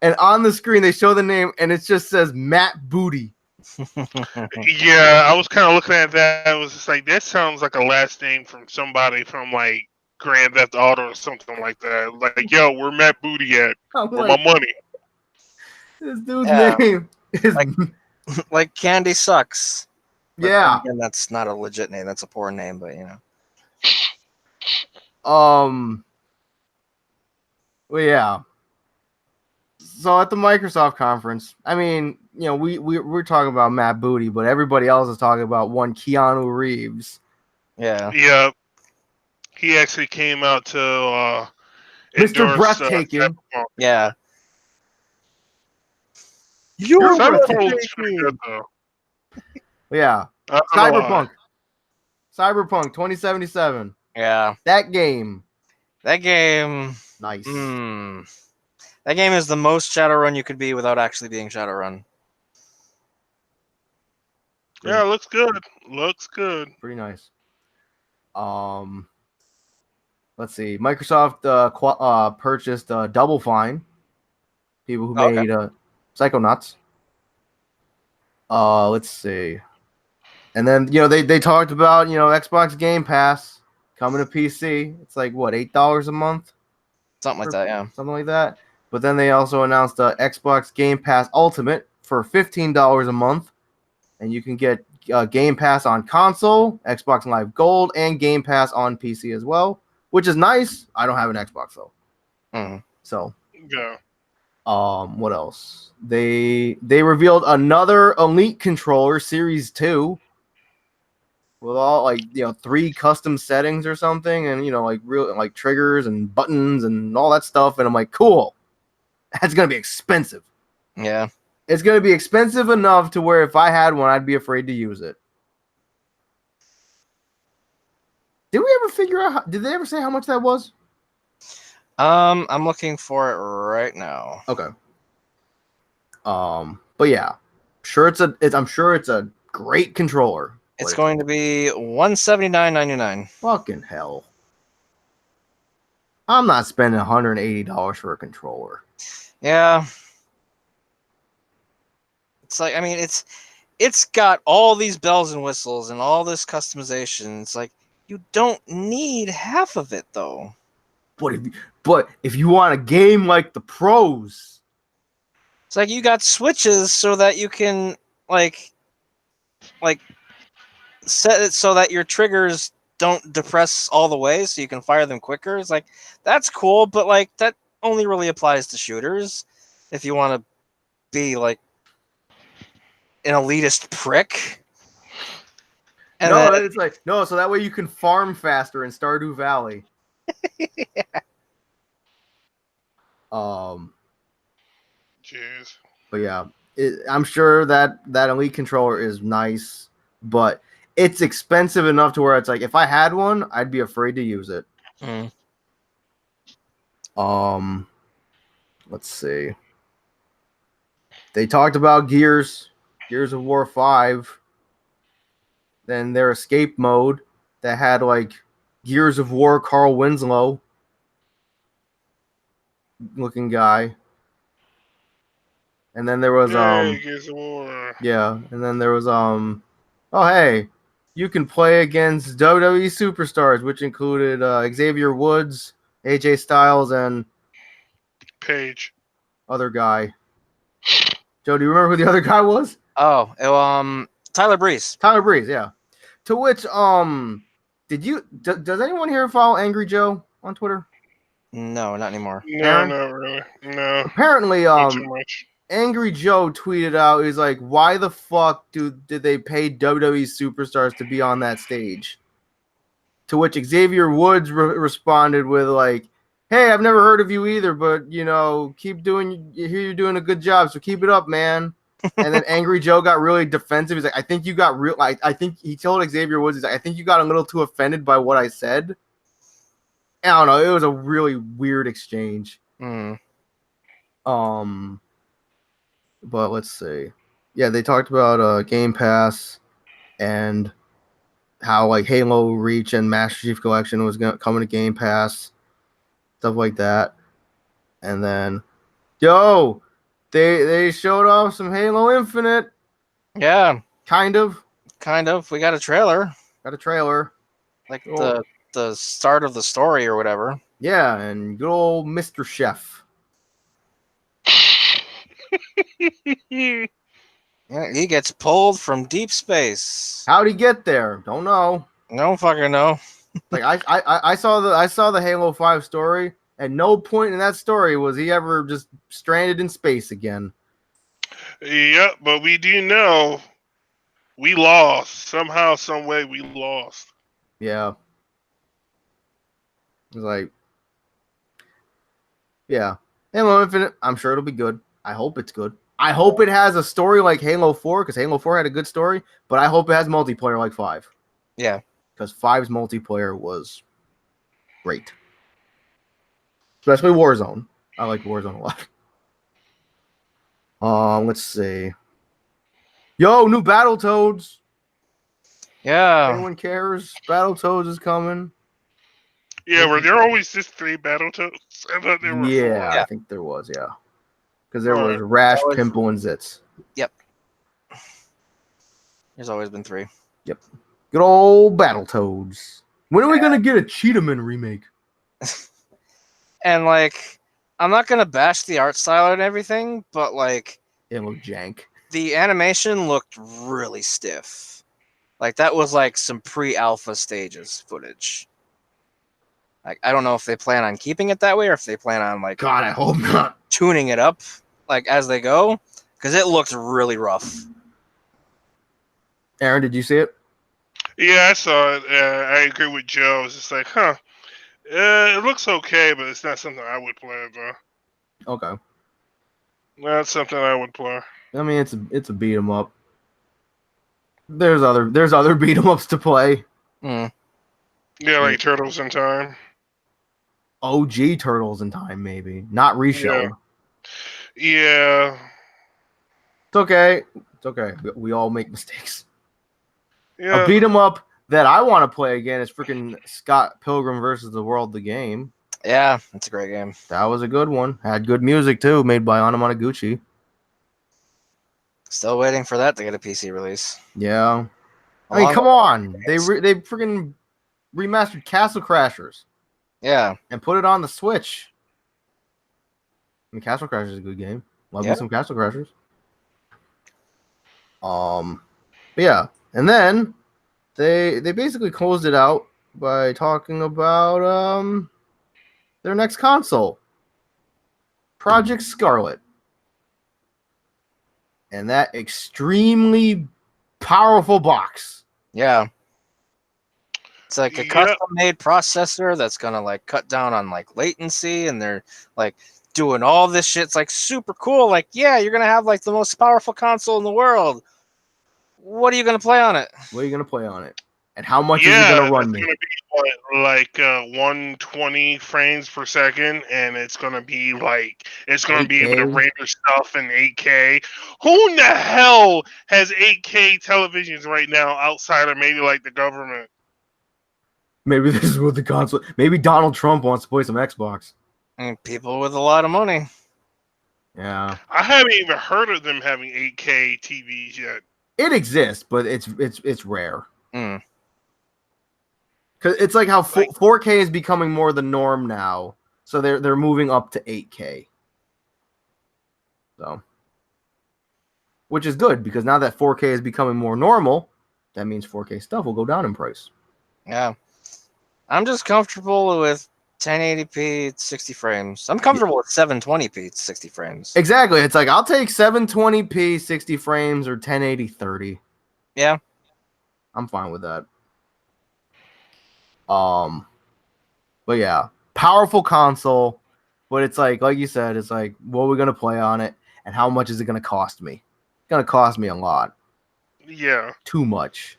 And on the screen, they show the name, and it just says Matt Booty. Yeah, I was kind of looking at that. I was just like, that sounds like a last name from somebody from like Grand Theft Auto or something like that. Like, yo, where Matt Booty at? I'm Where like, my money? this dude's Yeah. name is Like Candy Sucks. But yeah. again, that's not a legit name. That's a poor name, but you know. Well, yeah. So at the Microsoft conference, I mean, you know, we're talking about Matt Booty, but everybody else is talking about one Keanu Reeves. Yeah. Yeah, he actually came out to Mr. endorse, Breathtaking. Cyberpunk. Yeah. You're Cyberpunk's pretty good though. Yeah. I don't know why. Cyberpunk 2077. Yeah. That game. That game. Nice. That game is the most Shadowrun you could be without actually being Shadowrun. Yeah, looks good. Looks good. Pretty nice. Let's see. Microsoft purchased Double Fine. People who Okay. made Psychonauts. Let's see. And then, you know, they talked about, you know, Xbox Game Pass coming to PC. It's like, what, $8 a month? Something like that, yeah. Something like that. But then they also announced Xbox Game Pass Ultimate for $15 a month. And you can get Game Pass on console, Xbox Live Gold, and Game Pass on PC as well, which is nice. I don't have an Xbox, though. Mhm. So, Yeah. what else? They revealed another Elite controller, Series 2, with all, like, you know, 3 custom settings or something, and, you know, like real, like, triggers and buttons and all that stuff. And I'm like, cool. That's gonna be expensive. Yeah. It's gonna be expensive enough to where if I had one, I'd be afraid to use it. Did we ever figure out? Did they ever say how much that was? I'm looking for it right now. Okay. But yeah, I'm sure it's a great controller. It's But going to be $179.99. fucking hell. I'm not spending $180 for a controller. Yeah. It's like, I mean, it's got all these bells and whistles and all this customization. It's like, you don't need half of it though. But if you want a game like the pros, It's like you got switches so that you can like set it so that your triggers don't depress all the way so you can fire them quicker. It's like, that's cool, but like that only really applies to shooters. If you want to be like an elitist prick. And no, then, it's like no, so that way you can farm faster in Stardew Valley. Jeez. But yeah, I'm sure that Elite controller is nice, but it's expensive enough to where it's like if I had one, I'd be afraid to use it. Let's see. They talked about Gears of War 5. Then their escape mode that had like Gears of War Carl Winslow looking guy. And then there was Gears of War. yeah, and then there was oh hey, you can play against WWE superstars, which included Xavier Woods, AJ Styles, and Page. other guy. Joe, do you remember who the other guy was? Oh, Tyler Breeze. Tyler Breeze, yeah. To which does anyone here follow Angry Joe on Twitter? No, not anymore. No, Aaron? not really. No, Apparently, not too much. Angry Joe tweeted out, he's like, why the fuck did they pay WWE superstars to be on that stage? To which Xavier Woods responded with like, hey, I've never heard of you either, but keep doing. You hear you're doing a good job, so keep it up, man. And then Angry Joe got really defensive. He's like, I think you got real. Like, I think he told Xavier Woods, he's like, I think you got a little too offended by what I said. I don't know. It was a really weird exchange. Mm. But let's see. Yeah, they talked about Game Pass and how like Halo Reach and Master Chief Collection was coming to Game Pass, stuff like that. And then, they showed off some Halo Infinite. Yeah, Kind of. We got a trailer, Got a trailer. like Oh. the start of the story or whatever. Yeah, and good old Mr. Chef. Yeah, he gets pulled from deep space. How'd he get there? Don't know. No fucking know. Like I saw the Halo 5 story. At no point in that story was he ever just stranded in space again. Yep, but we do know we lost somehow, some way. We lost. Yeah. It's like, yeah. Halo Infinite, I'm sure it'll be good. I hope it's good. I hope it has a story like Halo 4, because Halo 4 had a good story, but I hope it has multiplayer like 5. Yeah. Because 5's multiplayer was great. Especially Warzone. I like Warzone a lot. Let's see. Yo, new Battletoads. Yeah. Anyone cares? Battletoads is coming. Yeah, were there always just 3 Battletoads? I thought there were 4. Yeah, Yeah. I think there was, yeah. Because there was Alright. Rash, That was- Pimple, and Zitz. There's always been 3. Good old Battletoads. When are we going to get a Cheetahman remake? And like, I'm not gonna bash the art style and everything, but like It looked jank. the animation looked really stiff. Like that was like some pre-alpha stages footage. Like I don't know if they plan on keeping it that way or if they plan on like God, I hope not. tuning it up like as they go, because it looked really rough. Aaron, did you see it? Yeah, I saw it. I agree with Joe. It's just like, it looks okay, but it's not something I would play, though. Okay. Not something I would play. I mean, it's a beat 'em up. There's other beat 'em ups to play. Mm. Yeah, like Turtles in Time. OG Turtles in Time, maybe not reshelled. Yeah. It's okay. It's okay. We all make mistakes. Yeah. A beat 'em up that I want to play again is freaking Scott Pilgrim versus the World, the game. Yeah, it's a great game. That was a good one. Had good music too, made by Anamanaguchi. Still waiting for that to get a PC release. Yeah. I mean, Along come with- on. They freaking remastered Castle Crashers Yeah, and put it on the Switch. I mean, Castle Crashers is a good game. Love me Yeah. some Castle Crashers. But yeah, and then they basically closed it out by talking about their next console, Project Scarlet, and that extremely powerful box. yeah. It's like a Yeah. custom-made processor that's gonna like cut down on like latency, and they're like doing all this shit. It's like super cool. Like, yeah, you're gonna have like the most powerful console in the world. What are you gonna play on it? What are you gonna play on it, and how much Yeah, is it gonna run it's me? gonna be like 120 frames per second, and it's gonna be like it's gonna be able to 8K. render stuff in 8K. Who in the hell has 8K televisions right now outside of maybe like the government? Maybe this is what the console. Maybe Donald Trump wants to play some Xbox. And people with a lot of money. Yeah, I haven't even heard of them having 8K TVs yet. it exists, but it's rare. Mm. Cause it's like how Like- 4K is becoming more the norm now, so they're moving up to 8K. So, which is good because now that 4K is becoming more normal, that means 4K stuff will go down in price. Yeah. I'm just comfortable with 1080p, 60 frames. I'm comfortable with 720p, 60 frames. Exactly. It's like I'll take 720p 60 frames or 1080 30. Yeah. I'm fine with that. But yeah, powerful console, but it's like you said, it's like what are we gonna play on it and how much is it gonna cost me? It's gonna cost me a lot. Yeah. Too much.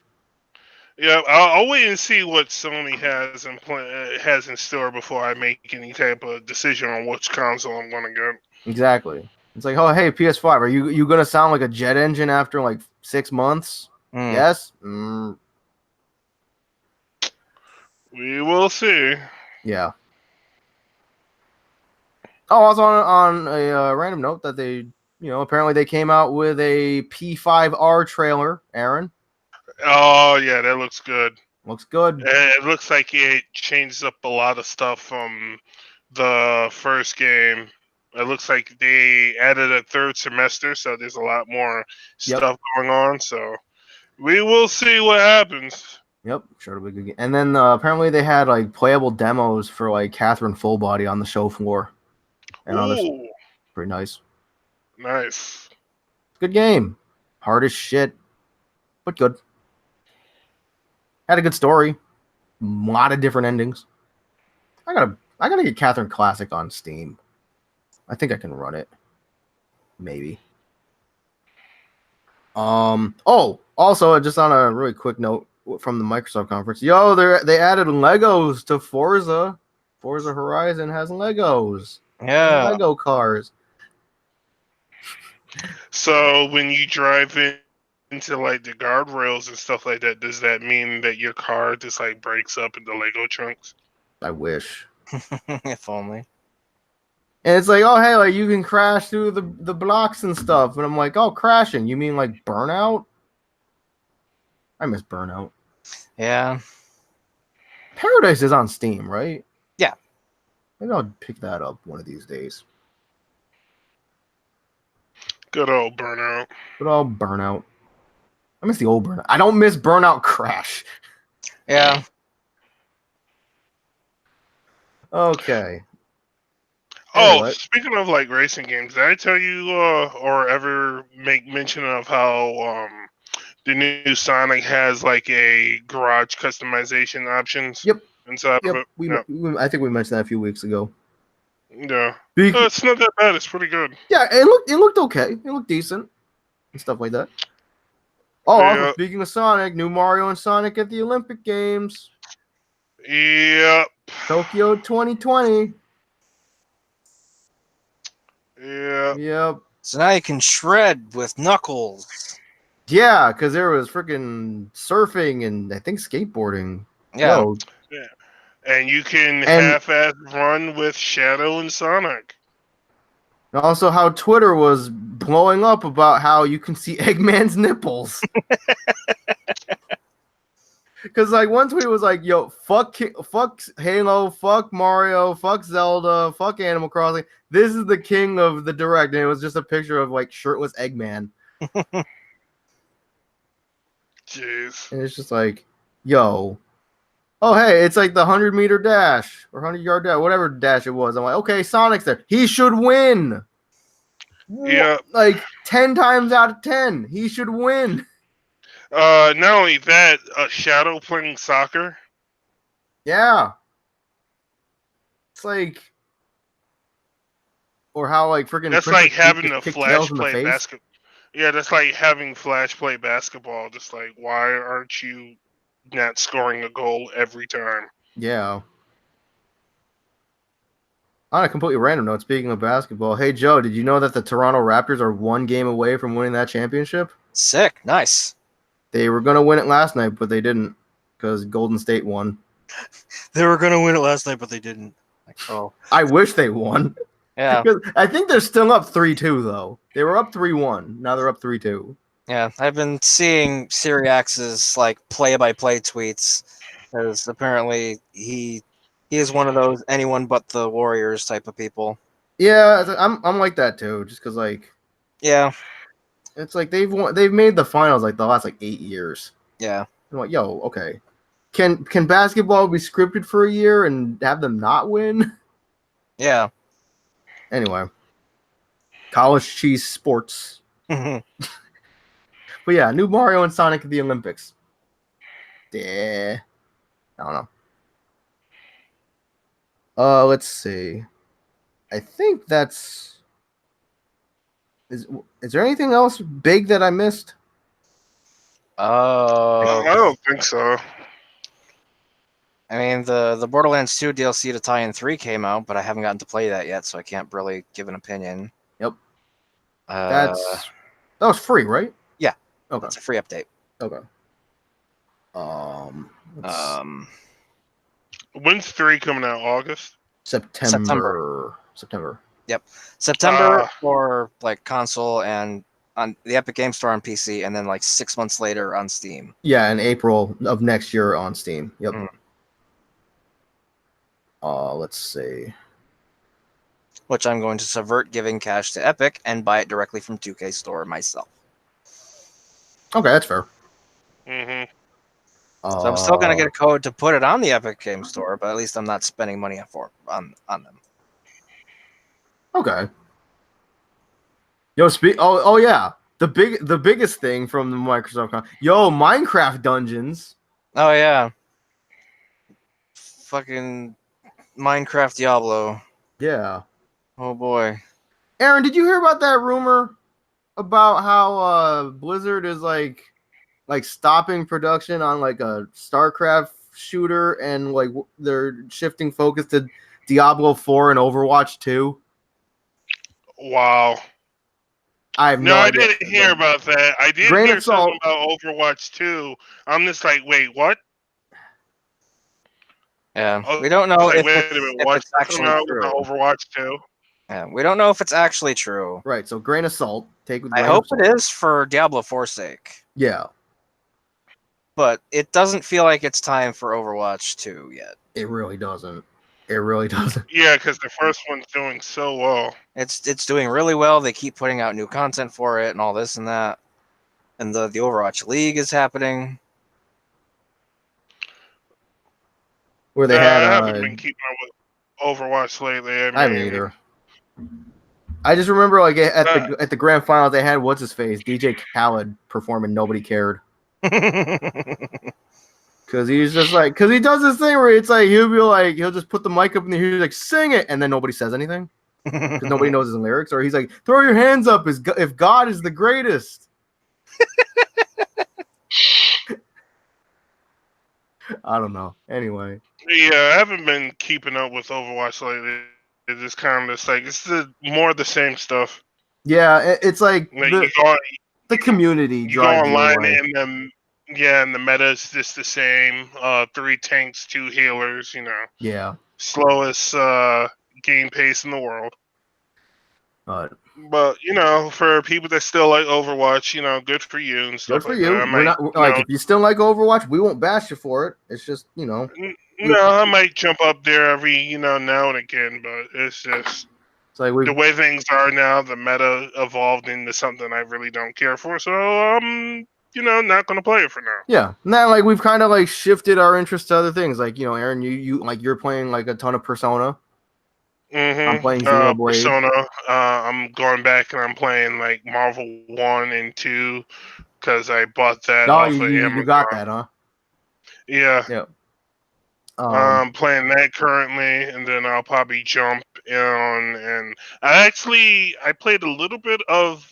Yeah, I'll wait and see what Sony has in store before I make any type of decision on which console I'm gonna get. Exactly. It's like, oh hey, PS5, are you gonna sound like a jet engine after like 6 months? Mm. Yes. We will see. Yeah. Oh, also on a random note that they, apparently they came out with a P5R trailer. Aaron, Oh yeah, that looks good. looks good. It looks like it changed up a lot of stuff from the first game. It looks like they added a third semester, so there's a lot more Yep. stuff going on. So we will see what happens. Yep, sure to be a good game. And then apparently they had like playable demos for like Catherine Fullbody on the show floor. And others. Ooh, Pretty nice. nice. Good game. Hard as shit, but good. Had a good story. A lot of different endings. I gotta get Catherine Classic on Steam. I think I can run it. Maybe. Oh, also just on a really quick note from the Microsoft conference. Yo, they added Legos to Forza. Forza Horizon has Legos. Yeah. Lego cars. So when you drive into like the guardrails and stuff like that, does that mean that your car just like breaks up into Lego chunks? I wish. If only. And it's like, oh hey, like you can crash through the blocks and stuff. And I'm like, oh, crashing. You mean like Burnout? I miss Burnout. Yeah. Paradise is on Steam, right? Yeah. Maybe I'll pick that up one of these days. Good old Burnout. But I'll Burnout. I miss the old Burnout. I don't miss Burnout Crash. Yeah. Okay. Oh, Anyway. speaking of like racing games, did I tell you or ever make mention of how the new Sonic has like a garage customization options? Yep. Inside Yep. of it. We, Yeah. I think we mentioned that a few weeks ago. Yeah. Be- It's not that bad. It's pretty good. yeah, it looked okay. It looked decent and stuff like that. Oh, also Yeah. speaking of Sonic, new Mario and Sonic at the Olympic Games, Yep. Tokyo 2020. Yeah. Yep. So now you can shred with Knuckles. Yeah, because there was freaking surfing and I think skateboarding. Yeah. Yo, And you can And- half-ass run with Shadow and Sonic. and also how Twitter was blowing up about how you can see Eggman's nipples. Because like one tweet was like, "Yo, fuck Halo, fuck Mario, fuck Zelda, fuck Animal Crossing. This is the king of the direct," and it was just a picture of like shirtless Eggman, Jeez. and it's just like, "Yo, oh hey, it's like the 100-meter dash or 100-yard dash, whatever dash it was." I'm like, "Okay, Sonic's there. He should win." Yeah. Like 10 times out of 10, he should win. Not only that, Shadow playing soccer. Yeah. It's like, or how like freaking. That's Princess like Peach having just a kicked Flash Tails in the play face. basketball. Yeah, that's like having Flash play basketball. Just like, why aren't you not scoring a goal every time? Yeah. On a completely random note, speaking of basketball, hey Joe, did you know that the Toronto Raptors are one game away from winning that championship? Sick. Nice. They were gonna win it last night, but they didn't because Golden State won. They were going to win it last night, but they didn't. Like, oh. I wish they won. Yeah. 'Cause I think they're still up 3-2 though. They were up 3-1. Now they're up 3-2. Yeah. I've been seeing Siriax's like play-by-play tweets because apparently he is one of those anyone but the Warriors type of people. Yeah, I'm like that too. Just because like Yeah. it's like they've made the finals like the last like 8 years. Yeah. I'm like, yo, okay. Can basketball be scripted for a year and have them not win? Yeah. Anyway, college cheese sports. Mhm. But yeah, new Mario and Sonic at the Olympics. Yeah, I don't know. Let's see. I think that's. Is there anything else big that I missed? I don't think so. I mean, the Borderlands 2 DLC to Tie-In 3 came out, but I haven't gotten to play that yet, so I can't really give an opinion. Yep. Uh, That was free, right? Yeah. Okay. That's a free update. Okay. let's- When's 3 coming out? August? September. September for like console and on the Epic Game Store on PC, and then like 6 months later on Steam. Yeah, in April of next year on Steam. Yep. Mm. Let's see. Which I'm going to subvert giving cash to Epic and buy it directly from 2K Store myself. Okay, that's fair. Mm-hmm. So I'm still gonna get a code to put it on the Epic Game Store, but at least I'm not spending money on them. Okay. Yo, oh yeah, the biggest thing from the Microsoft Minecraft Dungeons. Oh yeah, fucking Minecraft Diablo. Yeah. Oh boy. Aaron, did you hear about that rumor about how Blizzard is like stopping production on like a StarCraft shooter and like they're shifting focus to Diablo 4 and Overwatch 2? Wow. I have No, no I idea. didn't hear about that. I did Grain hear of salt. something about Overwatch 2. I'm just like, wait, what? Yeah, Oh, we don't know like, if wait it's, a minute, if what's it's actually coming out with true. the Overwatch 2? Yeah, we don't know if it's actually true. Right, so grain of salt. Take with I grain hope of salt. it is for Diablo 4's sake, Yeah, but it doesn't feel like it's time for Overwatch 2 yet. it really doesn't. It really doesn't. Yeah, because the first one's doing so well. It's doing really well. They keep putting out new content for it and all this and that. And the Overwatch League is happening. Where they I had haven't been keeping up with Overwatch lately. I haven't either. I just remember like at the grand final they had what's his face DJ Khaled performing. Nobody cared because he's just like he does this thing where it's like he'll just put the mic up and he's like sing it and then nobody says anything because nobody knows his lyrics, or he's like throw your hands up if God is the greatest. I don't know. Anyway, Yeah, I haven't been keeping up with Overwatch lately. It's just kind of like it's more of the same stuff. yeah, it's like Like the community you go drives you online away. and the meta is just the same. 3 tanks, 2 healers. Yeah, Slowest game pace in the world. but But for people that still like Overwatch, good for you and good stuff for like you. that. We're not like if you still like Overwatch, we won't bash you for it. It's just I might jump up there every now and again, but it's just it's like the way things are now. The meta evolved into something I really don't care for, so I'm not gonna play it for now. yeah. Now like we've kind of like shifted our interest to other things. Like Aaron, you like you're playing like a ton of Persona. I'm playing Xenoblade. Persona. I'm going back and I'm playing like Marvel 1 and 2 because I bought that Oh, off of you Amazon. got that, huh? Yeah. Yeah. I'm playing that currently, and then I'll probably jump on. And I played a little bit of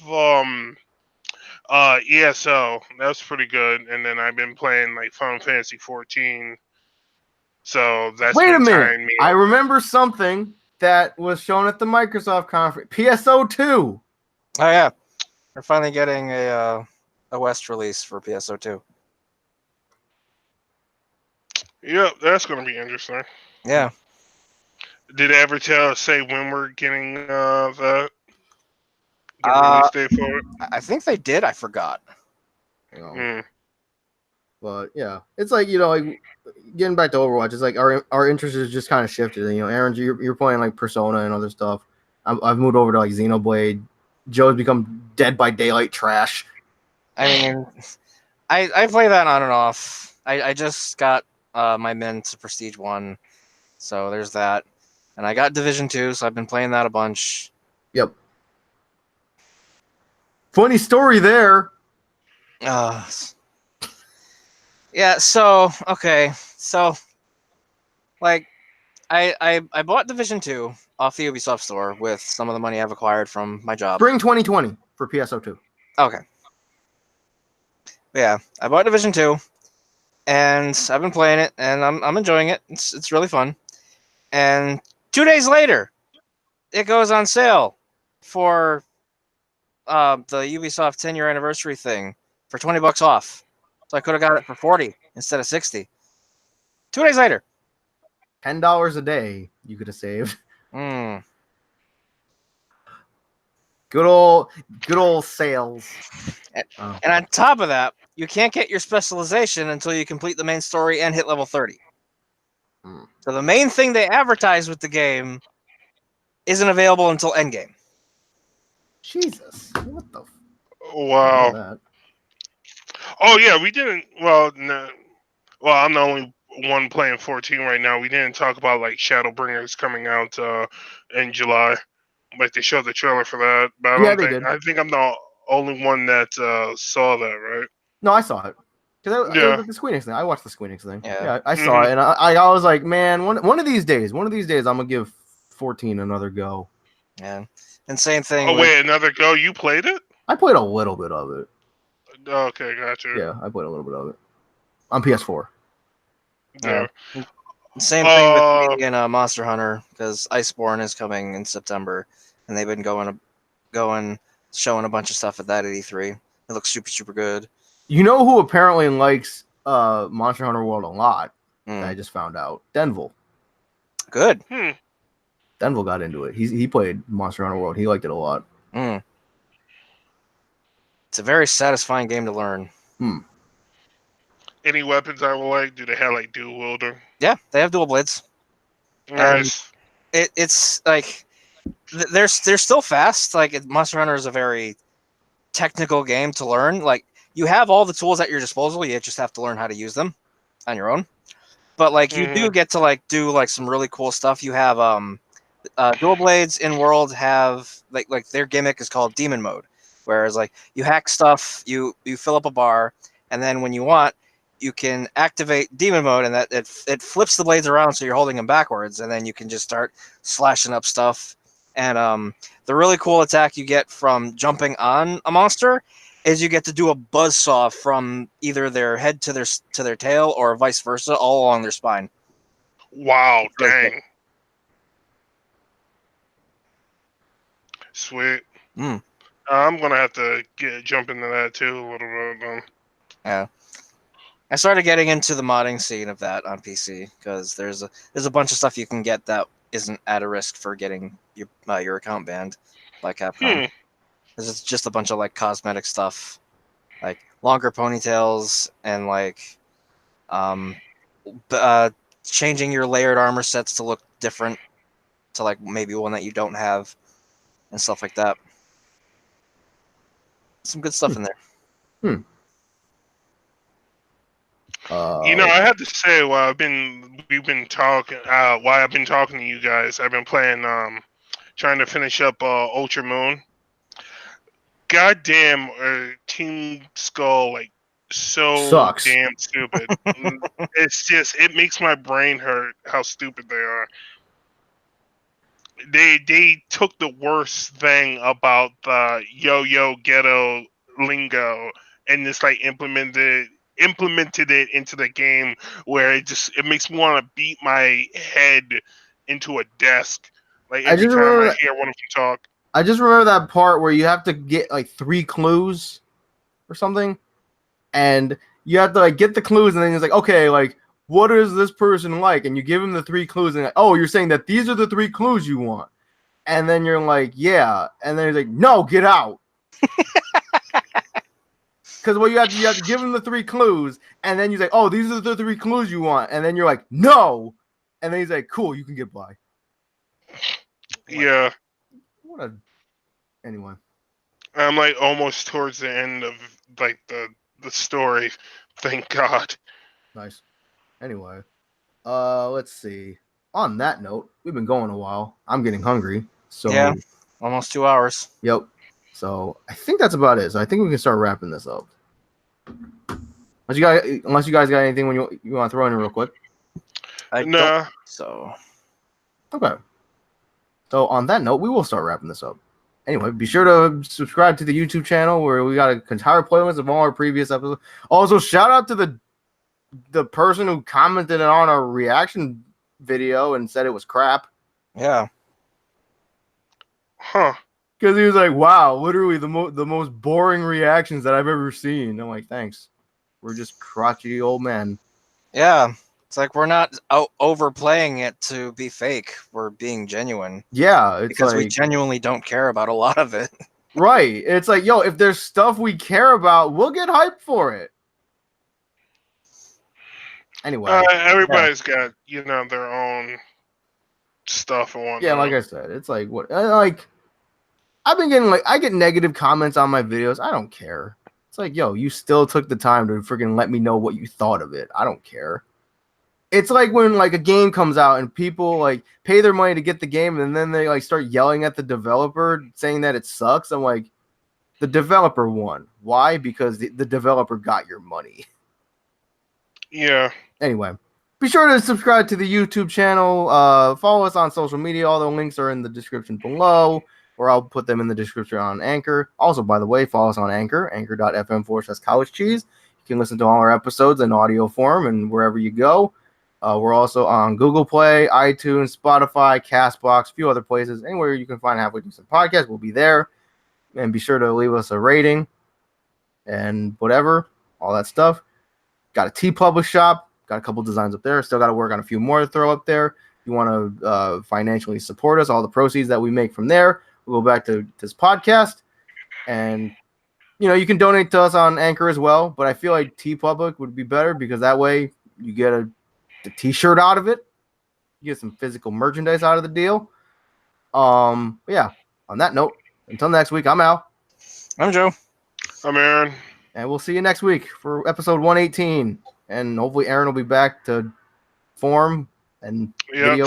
ESO. That was pretty good. And then I've been playing like Final Fantasy 14. So that's Wait a been minute. tiring me. I remember something that was shown at the Microsoft conference. PSO2. Oh yeah, we're finally getting a West release for PSO2. Yep, that's going to be interesting. Yeah. Did they ever say when we're getting the release date for it? I think they did. I forgot. But yeah, it's like like getting back to Overwatch. It's like our interest is just kind of shifted. And, Aaron, you're playing like Persona and other stuff. I've moved over to like Xenoblade. Joe's become Dead by Daylight trash. I mean, I play that on and off. I just got my men to Prestige 1. So there's that. And I got Division 2, so I've been playing that a bunch. Yep. Funny story there. Uh, yeah, so, okay. So, like, I bought Division 2 off the Ubisoft store with some of the money I've acquired from my job. Spring 2020 for PSO2. Okay. Yeah, I bought Division 2, and I've been playing it, and I'm enjoying it. It's really fun. And 2 days later, it goes on sale for the Ubisoft 10-year anniversary thing for $20 off. So I could have got it for 40 instead of 60. 2 days later. $10 a day you could have saved. Mm. Good old sales. And on top of that, you can't get your specialization until you complete the main story and hit level 30. Mm. So the main thing they advertise with the game isn't available until endgame. Jesus. What the Wow. that? Oh yeah, we didn't. Well, no. Well, I'm the only one playing 14 right now. We didn't talk about like Shadowbringers coming out in July. Like they showed the trailer for that, but Yeah, they did. I think I'm the only one that saw that, right? No, I saw it. Because it Yeah. was the Squeenix thing. I watched the Squeenix thing. Yeah. Yeah, I saw it, and I was like, man, one of these days, I'm gonna give 14 another go. Yeah. And same thing. Oh wait, another go. You played it? I played a little bit of it. Okay, gotcha. Yeah, I played a little bit of it on PS4. Yeah. Same thing with me and Monster Hunter, because Iceborne is coming in September, and they've been showing a bunch of stuff at that at E3. It looks super good. You know who apparently likes Monster Hunter World a lot? Mm. I just found out. Denville. Good. Denville got into it. He played Monster Hunter World. He liked it a lot. Mm. It's a very satisfying game to learn. Any weapons I would like? Do they have like dual wielding? Yeah, they have dual blades. Nice. It's like they're still fast. Like Monster Hunter is a very technical game to learn. Like you have all the tools at your disposal. You just have to learn how to use them on your own. But like you do get to like do like some really cool stuff. You have dual blades in world have like their gimmick is called demon mode, whereas like you hack stuff, you fill up a bar, and then when you want, you can activate demon mode, and that it flips the blades around so you're holding them backwards, and then you can just start slashing up stuff. And the really cool attack you get from jumping on a monster is you get to do a buzzsaw from either their head to their tail or vice versa, all along their spine. Wow, dang. Sweet. Mm. I'm gonna have to jump into that too a little bit. Yeah. I started getting into the modding scene of that on PC because there's a bunch of stuff you can get that isn't at a risk for getting your account banned by Capcom. It's just a bunch of like cosmetic stuff, like longer ponytails and like changing your layered armor sets to look different to like maybe one that you don't have and stuff like that. Some good stuff in there. You know, I have to say, while I've been talking to you guys, I've been playing, trying to finish up Ultra Moon. Goddamn, Team Skull, like so Sucks. damn stupid. It's just, it makes my brain hurt how stupid they are. They took the worst thing about the yo-yo ghetto lingo and just like implemented it into the game, where it makes me want to beat my head into a desk like every time I hear one of them talk. I just remember that part where you have to get like 3 clues or something, and you have to like get the clues, and then it's like, okay, like what is this person like? And you give him the 3 clues, and like, oh, you're saying that these are the 3 clues you want, and then you're like, yeah, and then he's like, no, get out. Because you have to give him the 3 clues, and then you say, oh, these are the 3 clues you want, and then you're like, no, and then he's like, cool, you can get by. Yeah. Anyway. I'm like almost towards the end of like the story. Thank God. Nice. Anyway, let's see. On that note, we've been going a while. I'm getting hungry. So Yeah. Almost 2 hours. Yep. So I think that's about it. So I think we can start wrapping this up. Unless you guys got anything when you want to throw in real quick. I Nah. don't think so. Okay. So on that note, we will start wrapping this up. Anyway, be sure to subscribe to the YouTube channel where we got an entire playlist of all our previous episodes. Also, shout out to the person who commented on our reaction video and said it was crap. Yeah. Huh. Because he was like, wow, literally the most boring reactions that I've ever seen. I'm like, thanks. We're just crotchety old men. Yeah. It's like we're not overplaying it to be fake. We're being genuine. Yeah, it's Because we like, genuinely don't care about a lot of it. right. It's like, yo, if there's stuff we care about, we'll get hyped for it. Anyway. Everybody's got, their own stuff and whatnot. Yeah, like I said, it's like what like I've been getting I get negative comments on my videos. I don't care. It's like, yo, you still took the time to freaking let me know what you thought of it. I don't care. It's like when like a game comes out and people like pay their money to get the game and then they like start yelling at the developer saying that it sucks. I'm like, the developer won. Why? Because the developer got your money. Yeah. Anyway, be sure to subscribe to the YouTube channel. Follow us on social media. All the links are in the description below, or I'll put them in the description on Anchor. Also, by the way, follow us on Anchor, anchor.fm/college cheese. You can listen to all our episodes in audio form and wherever you go. We're also on Google Play, iTunes, Spotify, CastBox, a few other places. Anywhere you can find Halfway Decent Podcast, we'll be there. And be sure to leave us a rating and whatever, all that stuff. Got a TeePublic shop. Got a couple designs up there. Still got to work on a few more to throw up there. If you want to financially support us, all the proceeds that we make from there will go back to this podcast. And, you can donate to us on Anchor as well. But I feel like TeePublic would be better because that way you get the t-shirt out of it. You get some physical merchandise out of the deal. Yeah, on that note, until next week, I'm Al. I'm Joe. I'm Aaron. And we'll see you next week for episode 118. And hopefully Aaron will be back to form and video.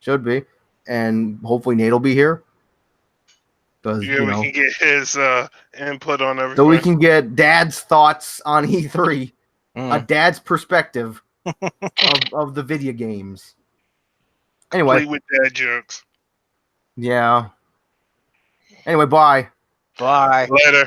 Should be. And hopefully Nate will be here. We can get his input on everything. So we can get Dad's thoughts on E3. A dad's perspective of the video games. Anyway. Play with dad jokes. Yeah. Anyway, bye. Bye. Later.